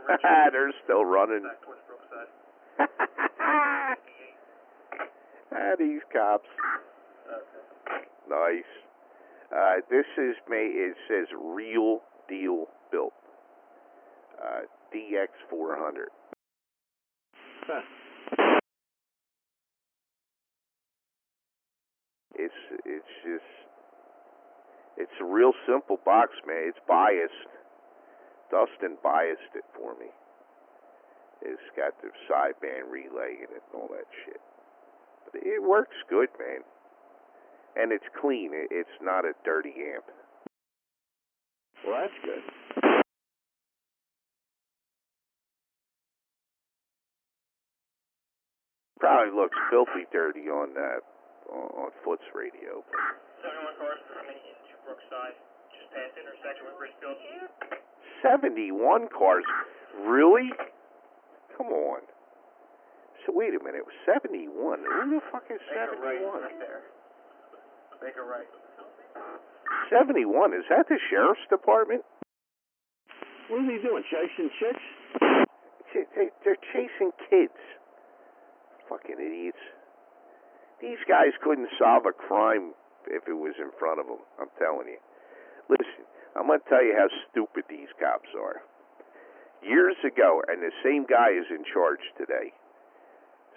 They're still running. Back towards Brookside. These cops. Okay. Nice. This is it says real deal built. DX400. Huh. It's a real simple box, man. It's biased. Dustin biased it for me. It's got the sideband relay in it and all that shit. But it works good, man. And it's clean. It's not a dirty amp. Well, that's good. Probably looks filthy dirty on Foot's radio. 71 cars coming into Brookside, just past the intersection with Bridgefield. 71 cars? Really? Come on. So wait a minute, 71? Who the fuck is 71? Right there. Make a right. 71? Is that the sheriff's department? What is he doing, chasing chicks? They're chasing kids. Fucking idiots. These guys couldn't solve a crime if it was in front of them, I'm telling you. Listen, I'm going to tell you how stupid these cops are. Years ago, and the same guy is in charge today.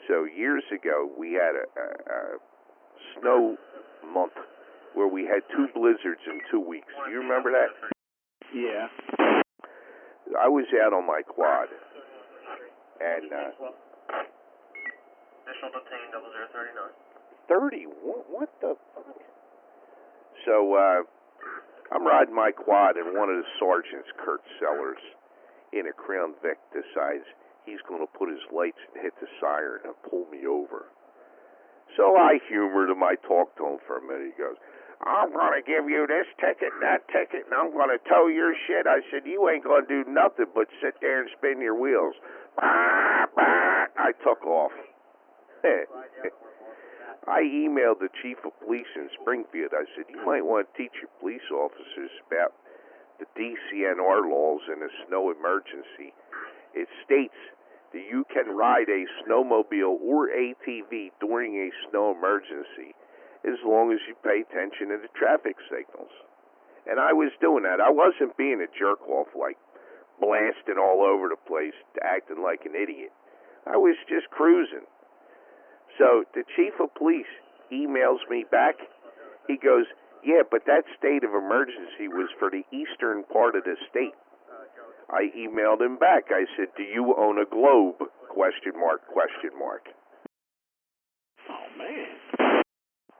So years ago, we had a snow month where we had 2 blizzards in 2 weeks. Do you remember that? Yeah. I was out on my quad, and Initial detained 0039. 30? What the fuck? So I'm riding my quad, and one of the sergeants, Kurt Sellers, in a Crown Vic, decides he's going to put his lights and hit the siren and pull me over. So I humored him. I talked to him for a minute. He goes, I'm going to give you this ticket and that ticket, and I'm going to tow your shit. I said, you ain't going to do nothing but sit there and spin your wheels. I took off. I emailed the chief of police in Springfield. I said, you might want to teach your police officers about the DCNR laws in a snow emergency. It states that you can ride a snowmobile or ATV during a snow emergency as long as you pay attention to the traffic signals. And I was doing that. I wasn't being a jerk-off, like blasting all over the place, acting like an idiot. I was just cruising. So the chief of police emails me back. He goes, yeah, but that state of emergency was for the eastern part of the state. I emailed him back. I said, do you own a globe? Question mark, question mark. Oh, man.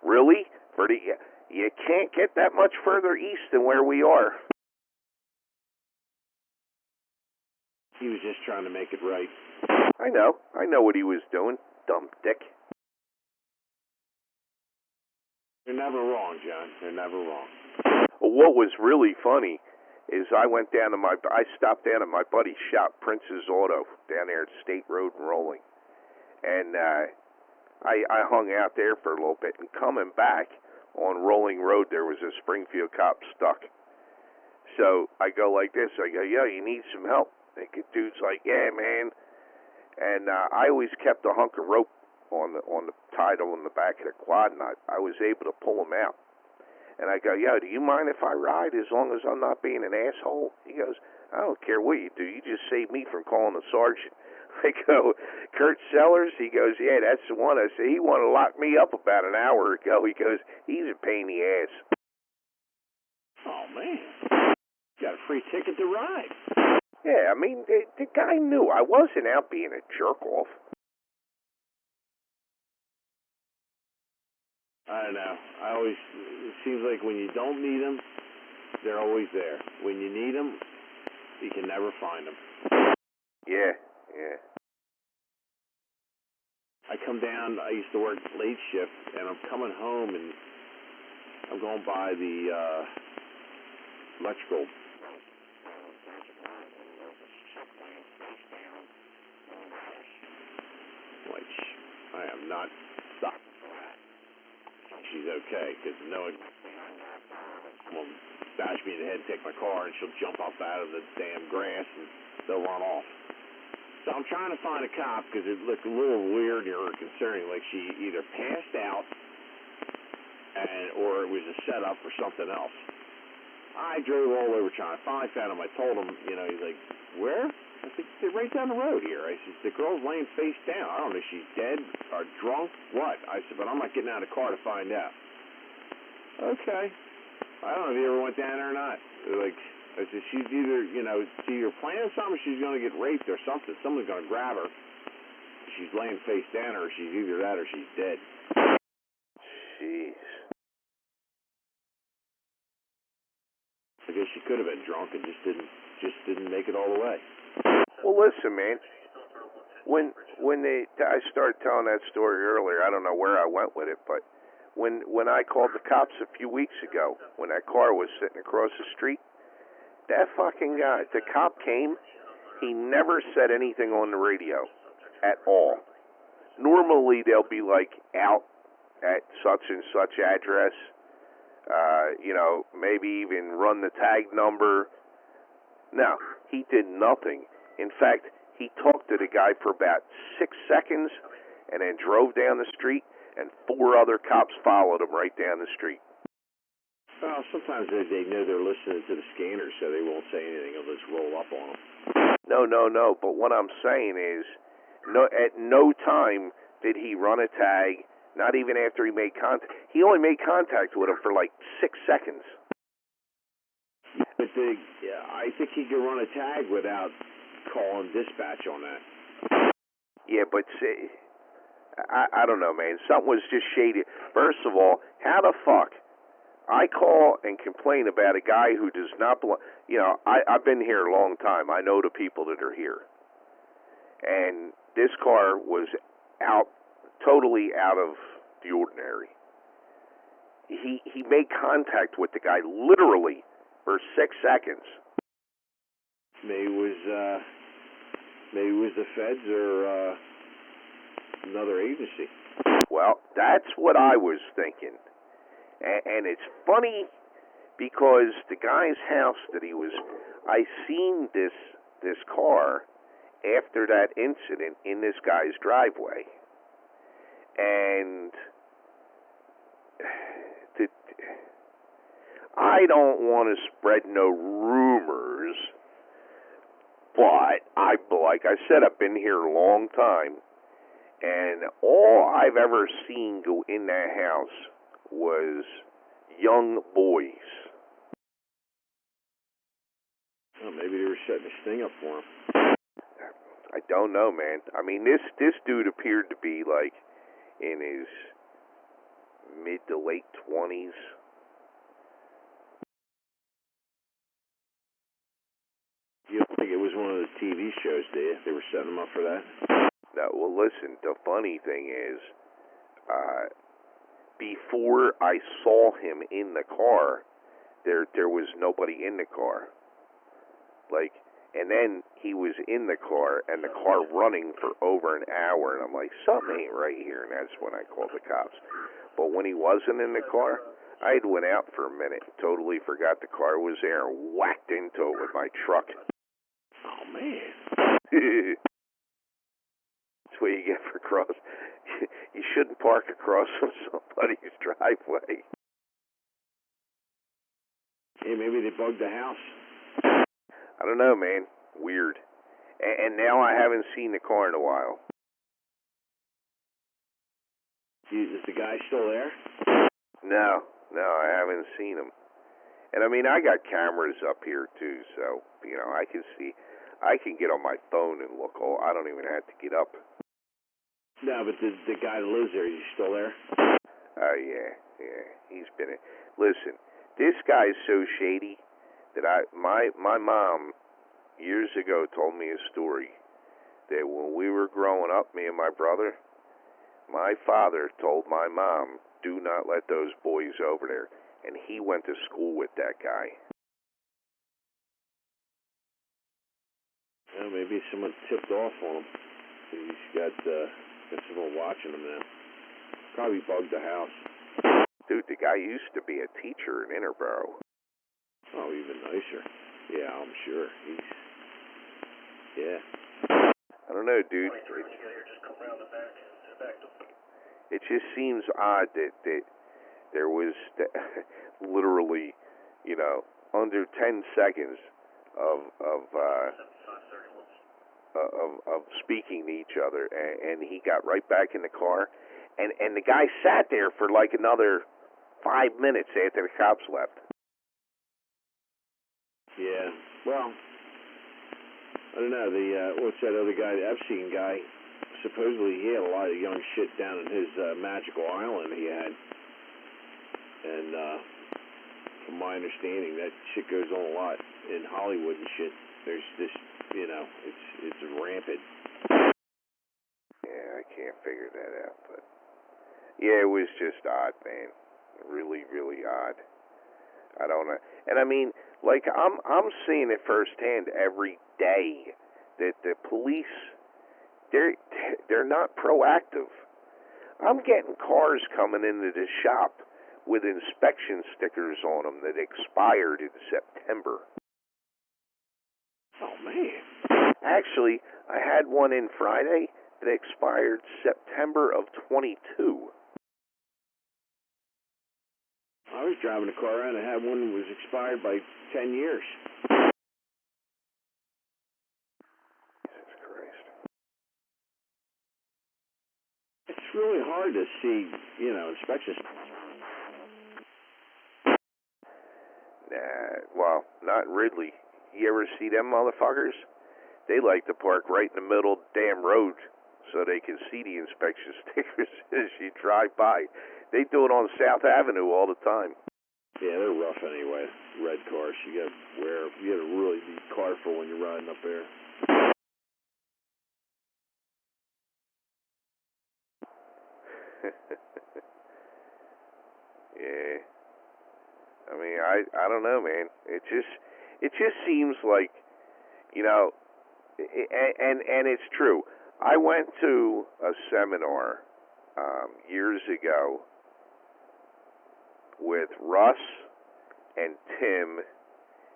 Really? You can't get that much further east than where we are. He was just trying to make it right. I know what he was doing, dumb dick. They're never wrong, John. They're never wrong. What was really funny is I stopped down at my buddy's shop, Prince's Auto, down there at State Road and Rolling. And I hung out there for a little bit, and coming back on Rolling Road, there was a Springfield cop stuck. So I go like this, I go, yo, you need some help? And the dude's like, yeah, man. And I always kept a hunk of rope on the tied on the back of the quad, and I was able to pull him out. And I go, yo, do you mind if I ride as long as I'm not being an asshole? He goes, I don't care what you do. You just saved me from calling the sergeant. I go, Kurt Sellers? He goes, yeah, that's the one. I said, he wanted to lock me up about an hour ago. He goes, he's a pain in the ass. Oh, man. Got a free ticket to ride. Yeah, I mean, the guy knew I wasn't out being a jerk-off. I don't know. It seems like when you don't need them, they're always there. When you need them, you can never find them. Yeah. I come down, I used to work late shift, and I'm coming home, and I'm going by the electrical. Which I am not stopped. She's okay, because no one will bash me in the head, take my car, and she'll jump up out of the damn grass, and they'll run off. So I'm trying to find a cop, because it looked a little weird or concerning, like she either passed out, or it was a setup or something else. I drove all over trying to found him. I told him, he's like, where? I said, they're right down the road here. I said, the girl's laying face down. I don't know if she's dead or drunk, what? I said, but I'm not getting out of the car to find out. Okay. I don't know if you ever went down there or not. Like, I said, she's either, either planning something or she's going to get raped or something. Someone's going to grab her. She's laying face down, or she's either that or she's dead. Jeez. I guess she could have been drunk and just didn't make it all the way. Well, listen, man. When I started telling that story earlier, I don't know where I went with it, but when I called the cops a few weeks ago, when that car was sitting across the street, that fucking guy, the cop came. He never said anything on the radio at all. Normally, they'll be like out at such and such address. Maybe even run the tag number. No, he did nothing. In fact, he talked to the guy for about 6 seconds and then drove down the street, and 4 other cops followed him right down the street. Well, sometimes they know they're listening to the scanners, so they won't say anything. They'll just roll up on them. No. But what I'm saying is, at no time did he run a tag, not even after he made contact. He only made contact with him for like 6 seconds. But I think he could run a tag without calling dispatch on that. Yeah, but see, I don't know, man. Something was just shady. First of all, how the fuck I call and complain about a guy who does not belong. I've been here a long time. I know the people that are here. And this car was totally out of the ordinary. He made contact with the guy literally for 6 seconds. Maybe it was the feds or another agency. Well, that's what I was thinking. And it's funny because the guy's house that I seen this car after that incident in this guy's driveway. And I don't want to spread no rumors, but like I said, I've been here a long time, and all I've ever seen go in that house was young boys. Well, maybe they were setting a sting up for him. I don't know, man. I mean, this dude appeared to be like in his mid to late 20s. You don't think it was one of the TV shows, do you? They were setting him up for that? No, well, listen, the funny thing is, before I saw him in the car, there was nobody in the car. Like, and then he was in the car, and the car running for over an hour, and I'm like, something ain't right here, and that's when I called the cops. But when he wasn't in the car, I had went out for a minute, totally forgot the car was there, and whacked into it with my truck. Oh, man. That's what you get for cross. You shouldn't park across from somebody's driveway. Hey, maybe they bugged the house. I don't know, man. Weird. And now I haven't seen the car in a while. Is the guy still there? No, I haven't seen him. And I mean, I got cameras up here too, so you know, I can see. I can get on my phone and look. I don't even have to get up. No, but the guy that lives there, he's still there? Oh yeah. He's been. Listen, this guy's so shady that my mom years ago told me a story that when we were growing up, me and my brother, my father told my mom, do not let those boys over there. And he went to school with that guy. Well, maybe someone tipped off on him. He's got someone watching him now. Probably bugged the house. Dude, the guy used to be a teacher in Interboro. Oh, even nicer. Yeah, I'm sure. Yeah. I don't know, dude. It just seems odd that there was literally, you know, under 10 seconds of speaking to each other, and he got right back in the car, and the guy sat there for like another 5 minutes after the cops left. Yeah. Well, I don't know. What's that other guy, the Epstein guy? Supposedly he had a lot of young shit down in his magical island he had. And from my understanding, that shit goes on a lot in Hollywood and shit. There's this, you know, it's rampant. Yeah, I can't figure that out, but yeah, it was just odd, man. Really, really odd. I don't know. And I mean, like I'm seeing it firsthand every day that the police they're not proactive. I'm getting cars coming into the shop with inspection stickers on them that expired in September. Oh, man. Actually, I had one in Friday that expired September of 22. I was driving a car around and had one that was expired by 10 years. Jesus Christ. It's really hard to see, you know, inspections. Nah, well, not Ridley. You ever see them motherfuckers? They like to park right in the middle of the damn road so they can see the inspection stickers as you drive by. They do it on South Avenue all the time. Yeah, they're rough anyway. Red cars. You gotta really be careful when you're riding up there. Yeah. I mean, I don't know, man. It just seems like, you know, and it's true. I went to a seminar years ago with Russ and Tim,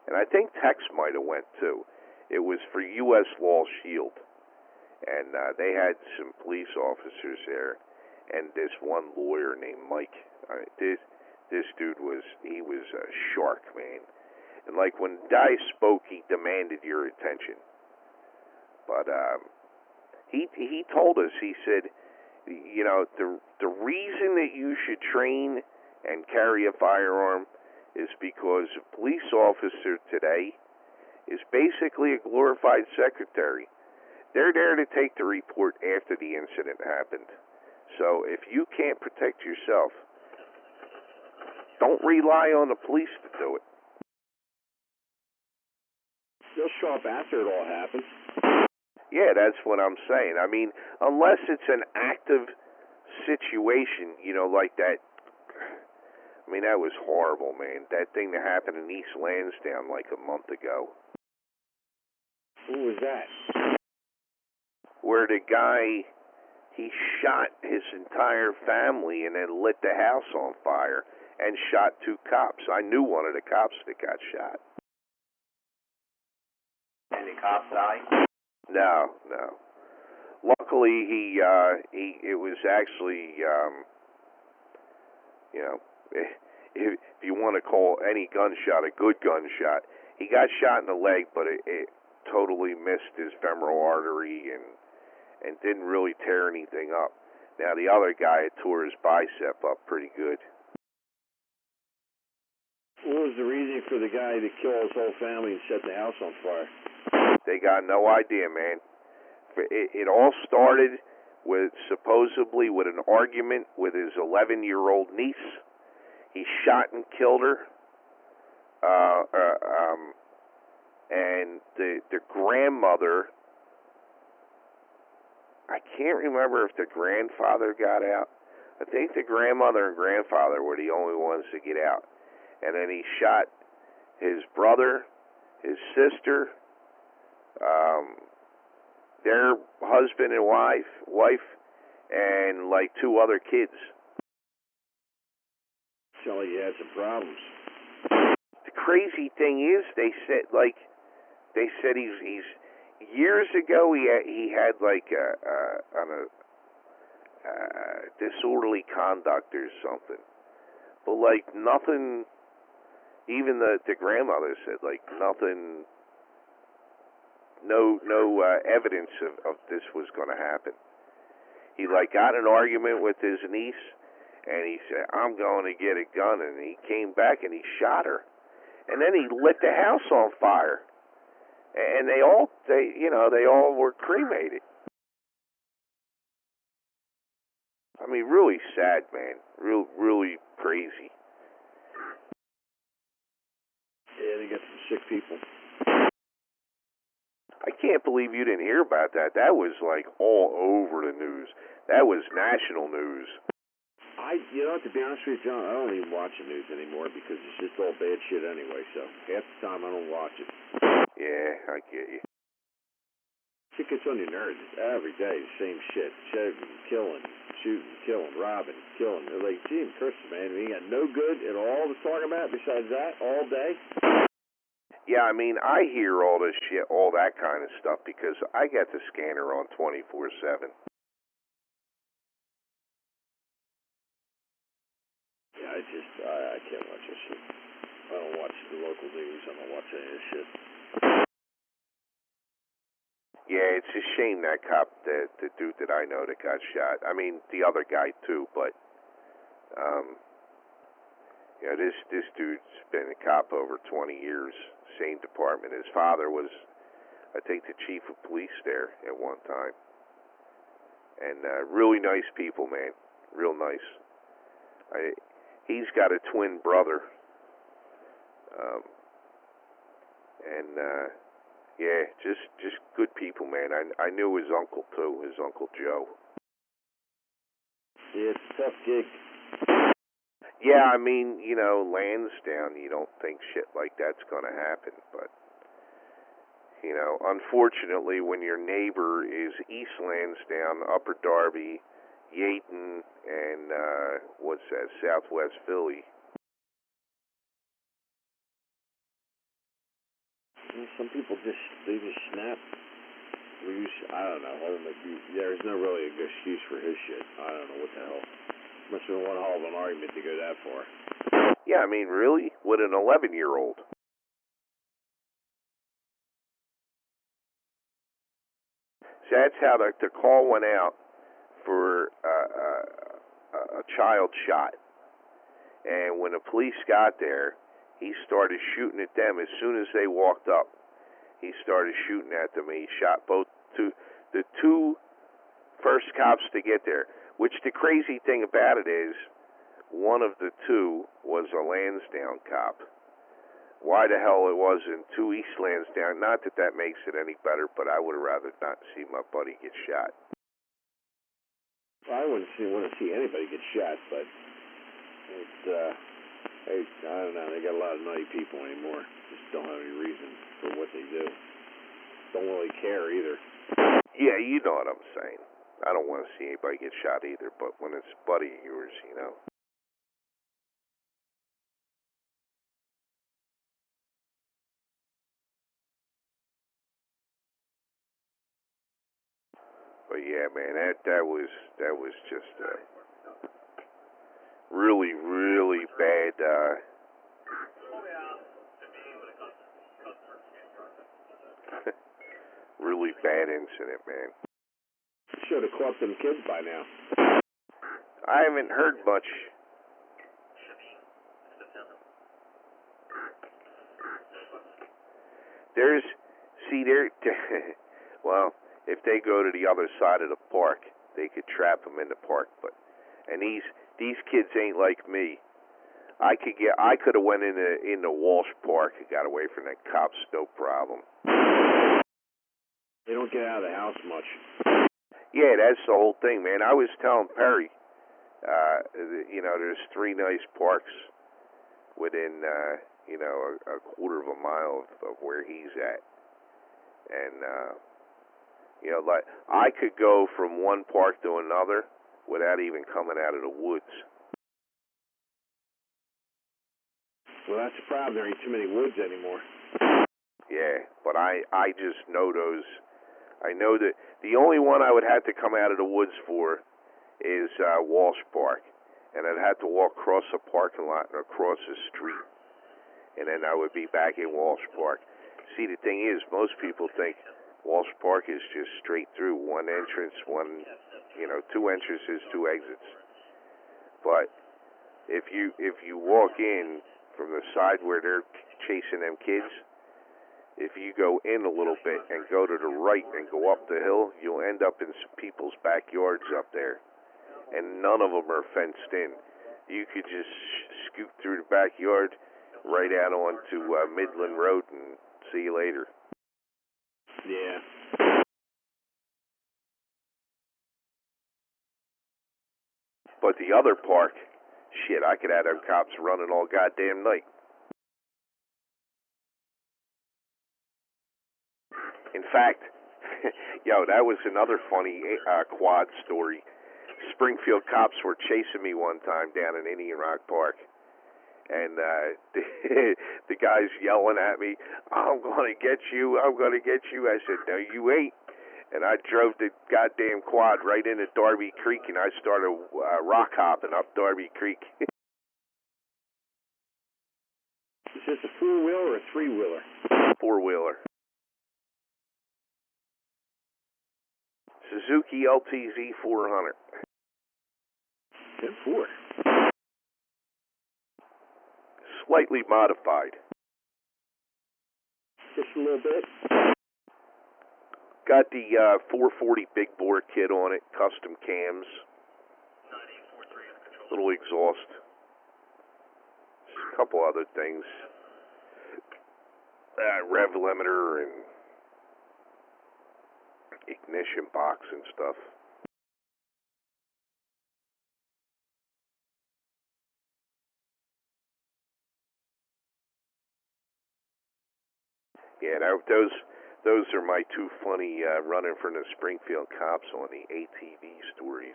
and I think Tex might have went too. It was for U.S. Law Shield, and they had some police officers there, and this one lawyer named Mike. This dude was a shark, man. And like when Di spoke, he demanded your attention. But he told us, he said, you know, the reason that you should train and carry a firearm is because a police officer today is basically a glorified secretary. They're there to take the report after the incident happened. So if you can't protect yourself, don't rely on the police to do it. They'll show up after it all happens. Yeah, that's what I'm saying. I mean, unless it's an active situation, you know, like that I mean, that was horrible, man. That thing that happened in East Lansdowne like a month ago. Who was that? Where the guy, he shot his entire family and then lit the house on fire and shot 2 cops. I knew one of the cops that got shot. And the cops died? No. Luckily, it was actually, you know, if you want to call any gunshot a good gunshot, he got shot in the leg, but it totally missed his femoral artery and didn't really tear anything up. Now, the other guy tore his bicep up pretty good. What was the reason for the guy to kill his whole family and set the house on fire? They got no idea, man. It all started with supposedly with an argument with his 11-year-old niece. He shot and killed her. And the grandmother, I can't remember if the grandfather got out. I think the grandmother and grandfather were the only ones to get out. And then he shot his brother, his sister, their husband and wife, and like 2 other kids. Sound like you had some problems. The crazy thing is, they said he's years ago he had like a disorderly conduct or something, but like nothing. Even the grandmother said like nothing. No evidence of this was going to happen. He like got in an argument with his niece, and he said, "I'm going to get a gun," and he came back and he shot her, and then he lit the house on fire, and they all were cremated. I mean, really sad, man. Really crazy. Yeah, they got some sick people. I can't believe you didn't hear about that. That was like all over the news. That was national news. To be honest with you, John, I don't even watch the news anymore because it's just all bad shit anyway, so half the time I don't watch it. Yeah, I get you. Shit gets on your nerves every day, the same shit. Killing, shooting, killing, robbing, killing. They're like, gee, Christmas, man, we ain't got no good at all to talk about besides that all day. Yeah, I mean, I hear all this shit, all that kind of stuff, because I got the scanner on 24/7. Yeah, I can't watch this shit. I don't watch the local news. I don't watch any of this shit. Yeah, it's a shame that cop, the dude that I know that got shot. I mean, the other guy too, but yeah, this dude's been a cop over 20 years, same department. His father was, I think, the chief of police there at one time. And really nice people, man, real nice. He's got a twin brother, yeah, just good people, man. I knew his uncle too, his Uncle Joe. Yeah, it's a tough gig. Yeah, I mean, Lansdowne, you don't think shit like that's gonna happen, but unfortunately, when your neighbor is East Lansdowne, Upper Darby, Yaton, and what's that, Southwest Philly. Some people just snap. I don't know. There's no really a good excuse for his shit. I don't know what the hell. Must have been one hell of an argument to go that far. Yeah, I mean, really? With an 11-year-old. So that's how the call went out for a child shot. And when the police got there, he started shooting at them as soon as they walked up. He started shooting at them. He shot the two first cops to get there. Which the crazy thing about it is, one of the two was a Lansdowne cop. Why the hell it wasn't 2 East Lansdowne? Not that that makes it any better, but I would have rather not see my buddy get shot. Well, I wouldn't want to see anybody get shot, but Hey, I don't know. They got a lot of nutty people anymore. Just don't have any reason for what they do. Don't really care either. Yeah, you know what I'm saying. I don't want to see anybody get shot either, but when it's a buddy of yours, you know. But yeah, man, that was just really, really bad. Really bad incident, man. Should have caught them kids by now. I haven't heard much. Well, if they go to the other side of the park, they could trap them in the park. And these kids ain't like me. I could have went in the Walsh Park and got away from that cops, no problem. They don't get out of the house much. Yeah, that's the whole thing, man. I was telling Perry, there's 3 nice parks within, a quarter of a mile of where he's at. And, like, I could go from one park to another without even coming out of the woods. Well, that's the problem. There ain't too many woods anymore. Yeah, but I just know those. I know that the only one I would have to come out of the woods for is Walsh Park. And I'd have to walk across the parking lot and across the street. And then I would be back in Walsh Park. See, the thing is, most people think Walsh Park is just straight through, one entrance, 2 entrances, 2 exits. But if you walk in from the side where they're chasing them kids, if you go in a little bit and go to the right and go up the hill, you'll end up in some people's backyards up there. And none of them are fenced in. You could just scoot through the backyard right out onto Midland Road and see you later. Yeah. But the other park, shit, I could have them cops running all goddamn night. In fact, that was another funny quad story. Springfield cops were chasing me one time down in Indian Rock Park. And the guy's yelling at me, I'm going to get you, I'm going to get you. I said, no, you ain't. And I drove the goddamn quad right into Darby Creek, and I started rock hopping up Darby Creek. Is this a 4-wheeler or a 3-wheeler? 4-wheeler. Suzuki LTZ 400. 10-4. Slightly modified. Just a little bit. Got the 440 big bore kit on it, custom cams, little exhaust, a couple other things, rev limiter and ignition box and stuff. Yeah, those are my 2 funny running from the Springfield cops on the ATV stories.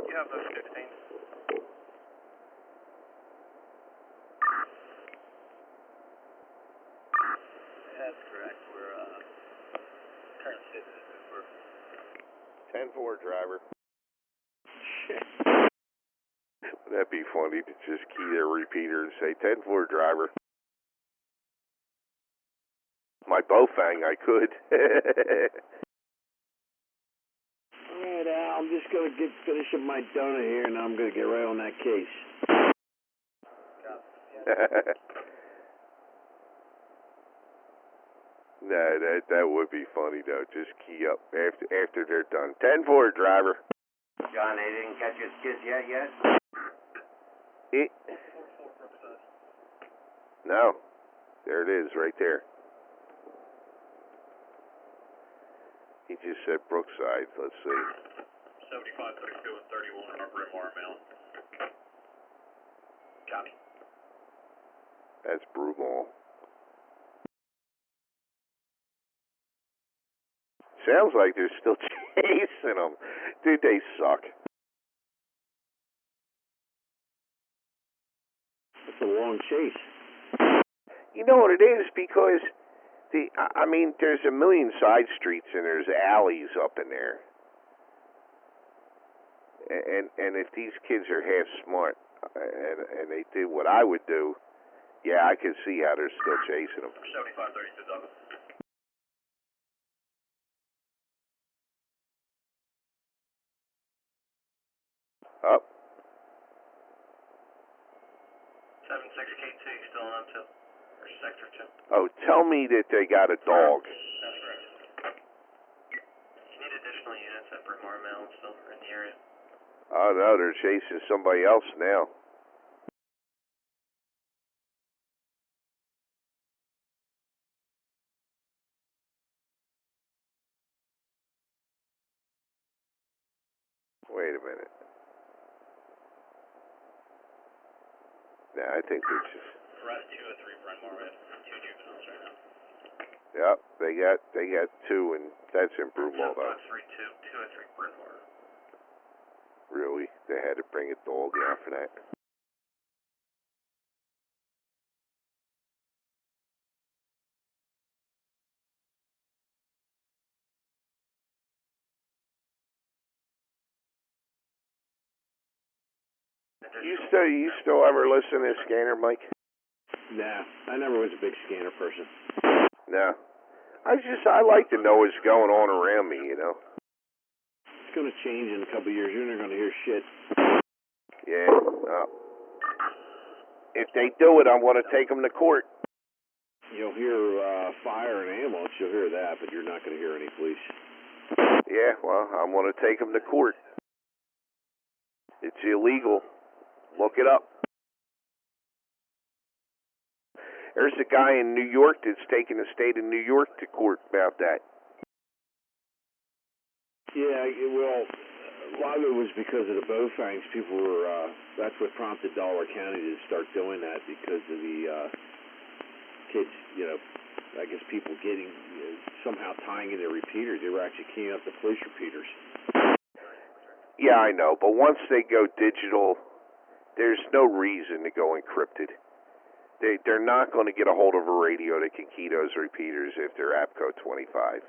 You have those 15s? That's correct. We're current citizens. We're 10-4 driver. That'd be funny to just key their repeater and say 10-4 driver. My Bofang, I could. Alright, Al, I'm just going to finish up my donut here, and I'm going to get right on that case. No, that would be funny, though. Just key up after they're done. 10-4 driver. John, they didn't catch his kids yet? It. No. There it is, right there. He just said Brookside. Let's see. 75, 32, and 31 are Bryn Mawr Mountain. Copy. That's Broomall. Sounds like they're still chasing them. Dude, they suck. It's a long chase. You know what it is? Because, I mean, there's a million side streets and there's alleys up in there. And if these kids are half smart and they did what I would do, yeah, I can see how they're still chasing them. 75, 32, Douglas. Up. 76KT still on 2. Or sector 2. Oh, tell me that they got a dog. That's correct. You need additional units at Bryn Mawr Mountain still in the area. Oh, no, they're chasing somebody else now. Wait a minute. Nah, I think they're just... Arrest 2 or 3 Bryn Mawr. We have 2 juveniles right now. Yep, they got 2, and that's in Broomall, though. 3, 2 or 3 Bryn Mawr. Really? They had to bring a dog out for that? You still ever listen to Scanner, Mike? Nah, I never was a big scanner person. No. I like to know what's going on around me, you know? It's going to change in a couple of years. You're not going to hear shit. Yeah, well. If they do it, I'm going to take them to court. You'll hear fire and ambulance. You'll hear that, but you're not going to hear any police. Yeah, well, I'm going to take them to court. It's illegal. Look it up. There's a guy in New York that's taking the state of New York to court about that. Yeah, well, a lot of it was because of the Bowfangs. People were, that's what prompted Dollar County to start doing that, because of the kids, you know, I guess people getting, somehow tying in their repeaters. They were actually keying up the police repeaters. Yeah, I know, but once they go digital, there's no reason to go encrypted. They're not going to get a hold of a radio that can key those repeaters if they're APCO 25.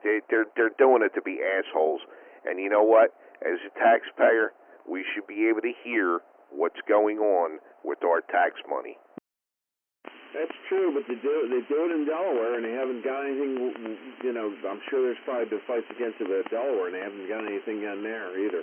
They're doing it to be assholes. And you know what? As a taxpayer, we should be able to hear what's going on with our tax money. That's true, but they do it in Delaware, and they haven't got anything, you know, I'm sure there's probably been fights against it at Delaware, and they haven't got anything down there either.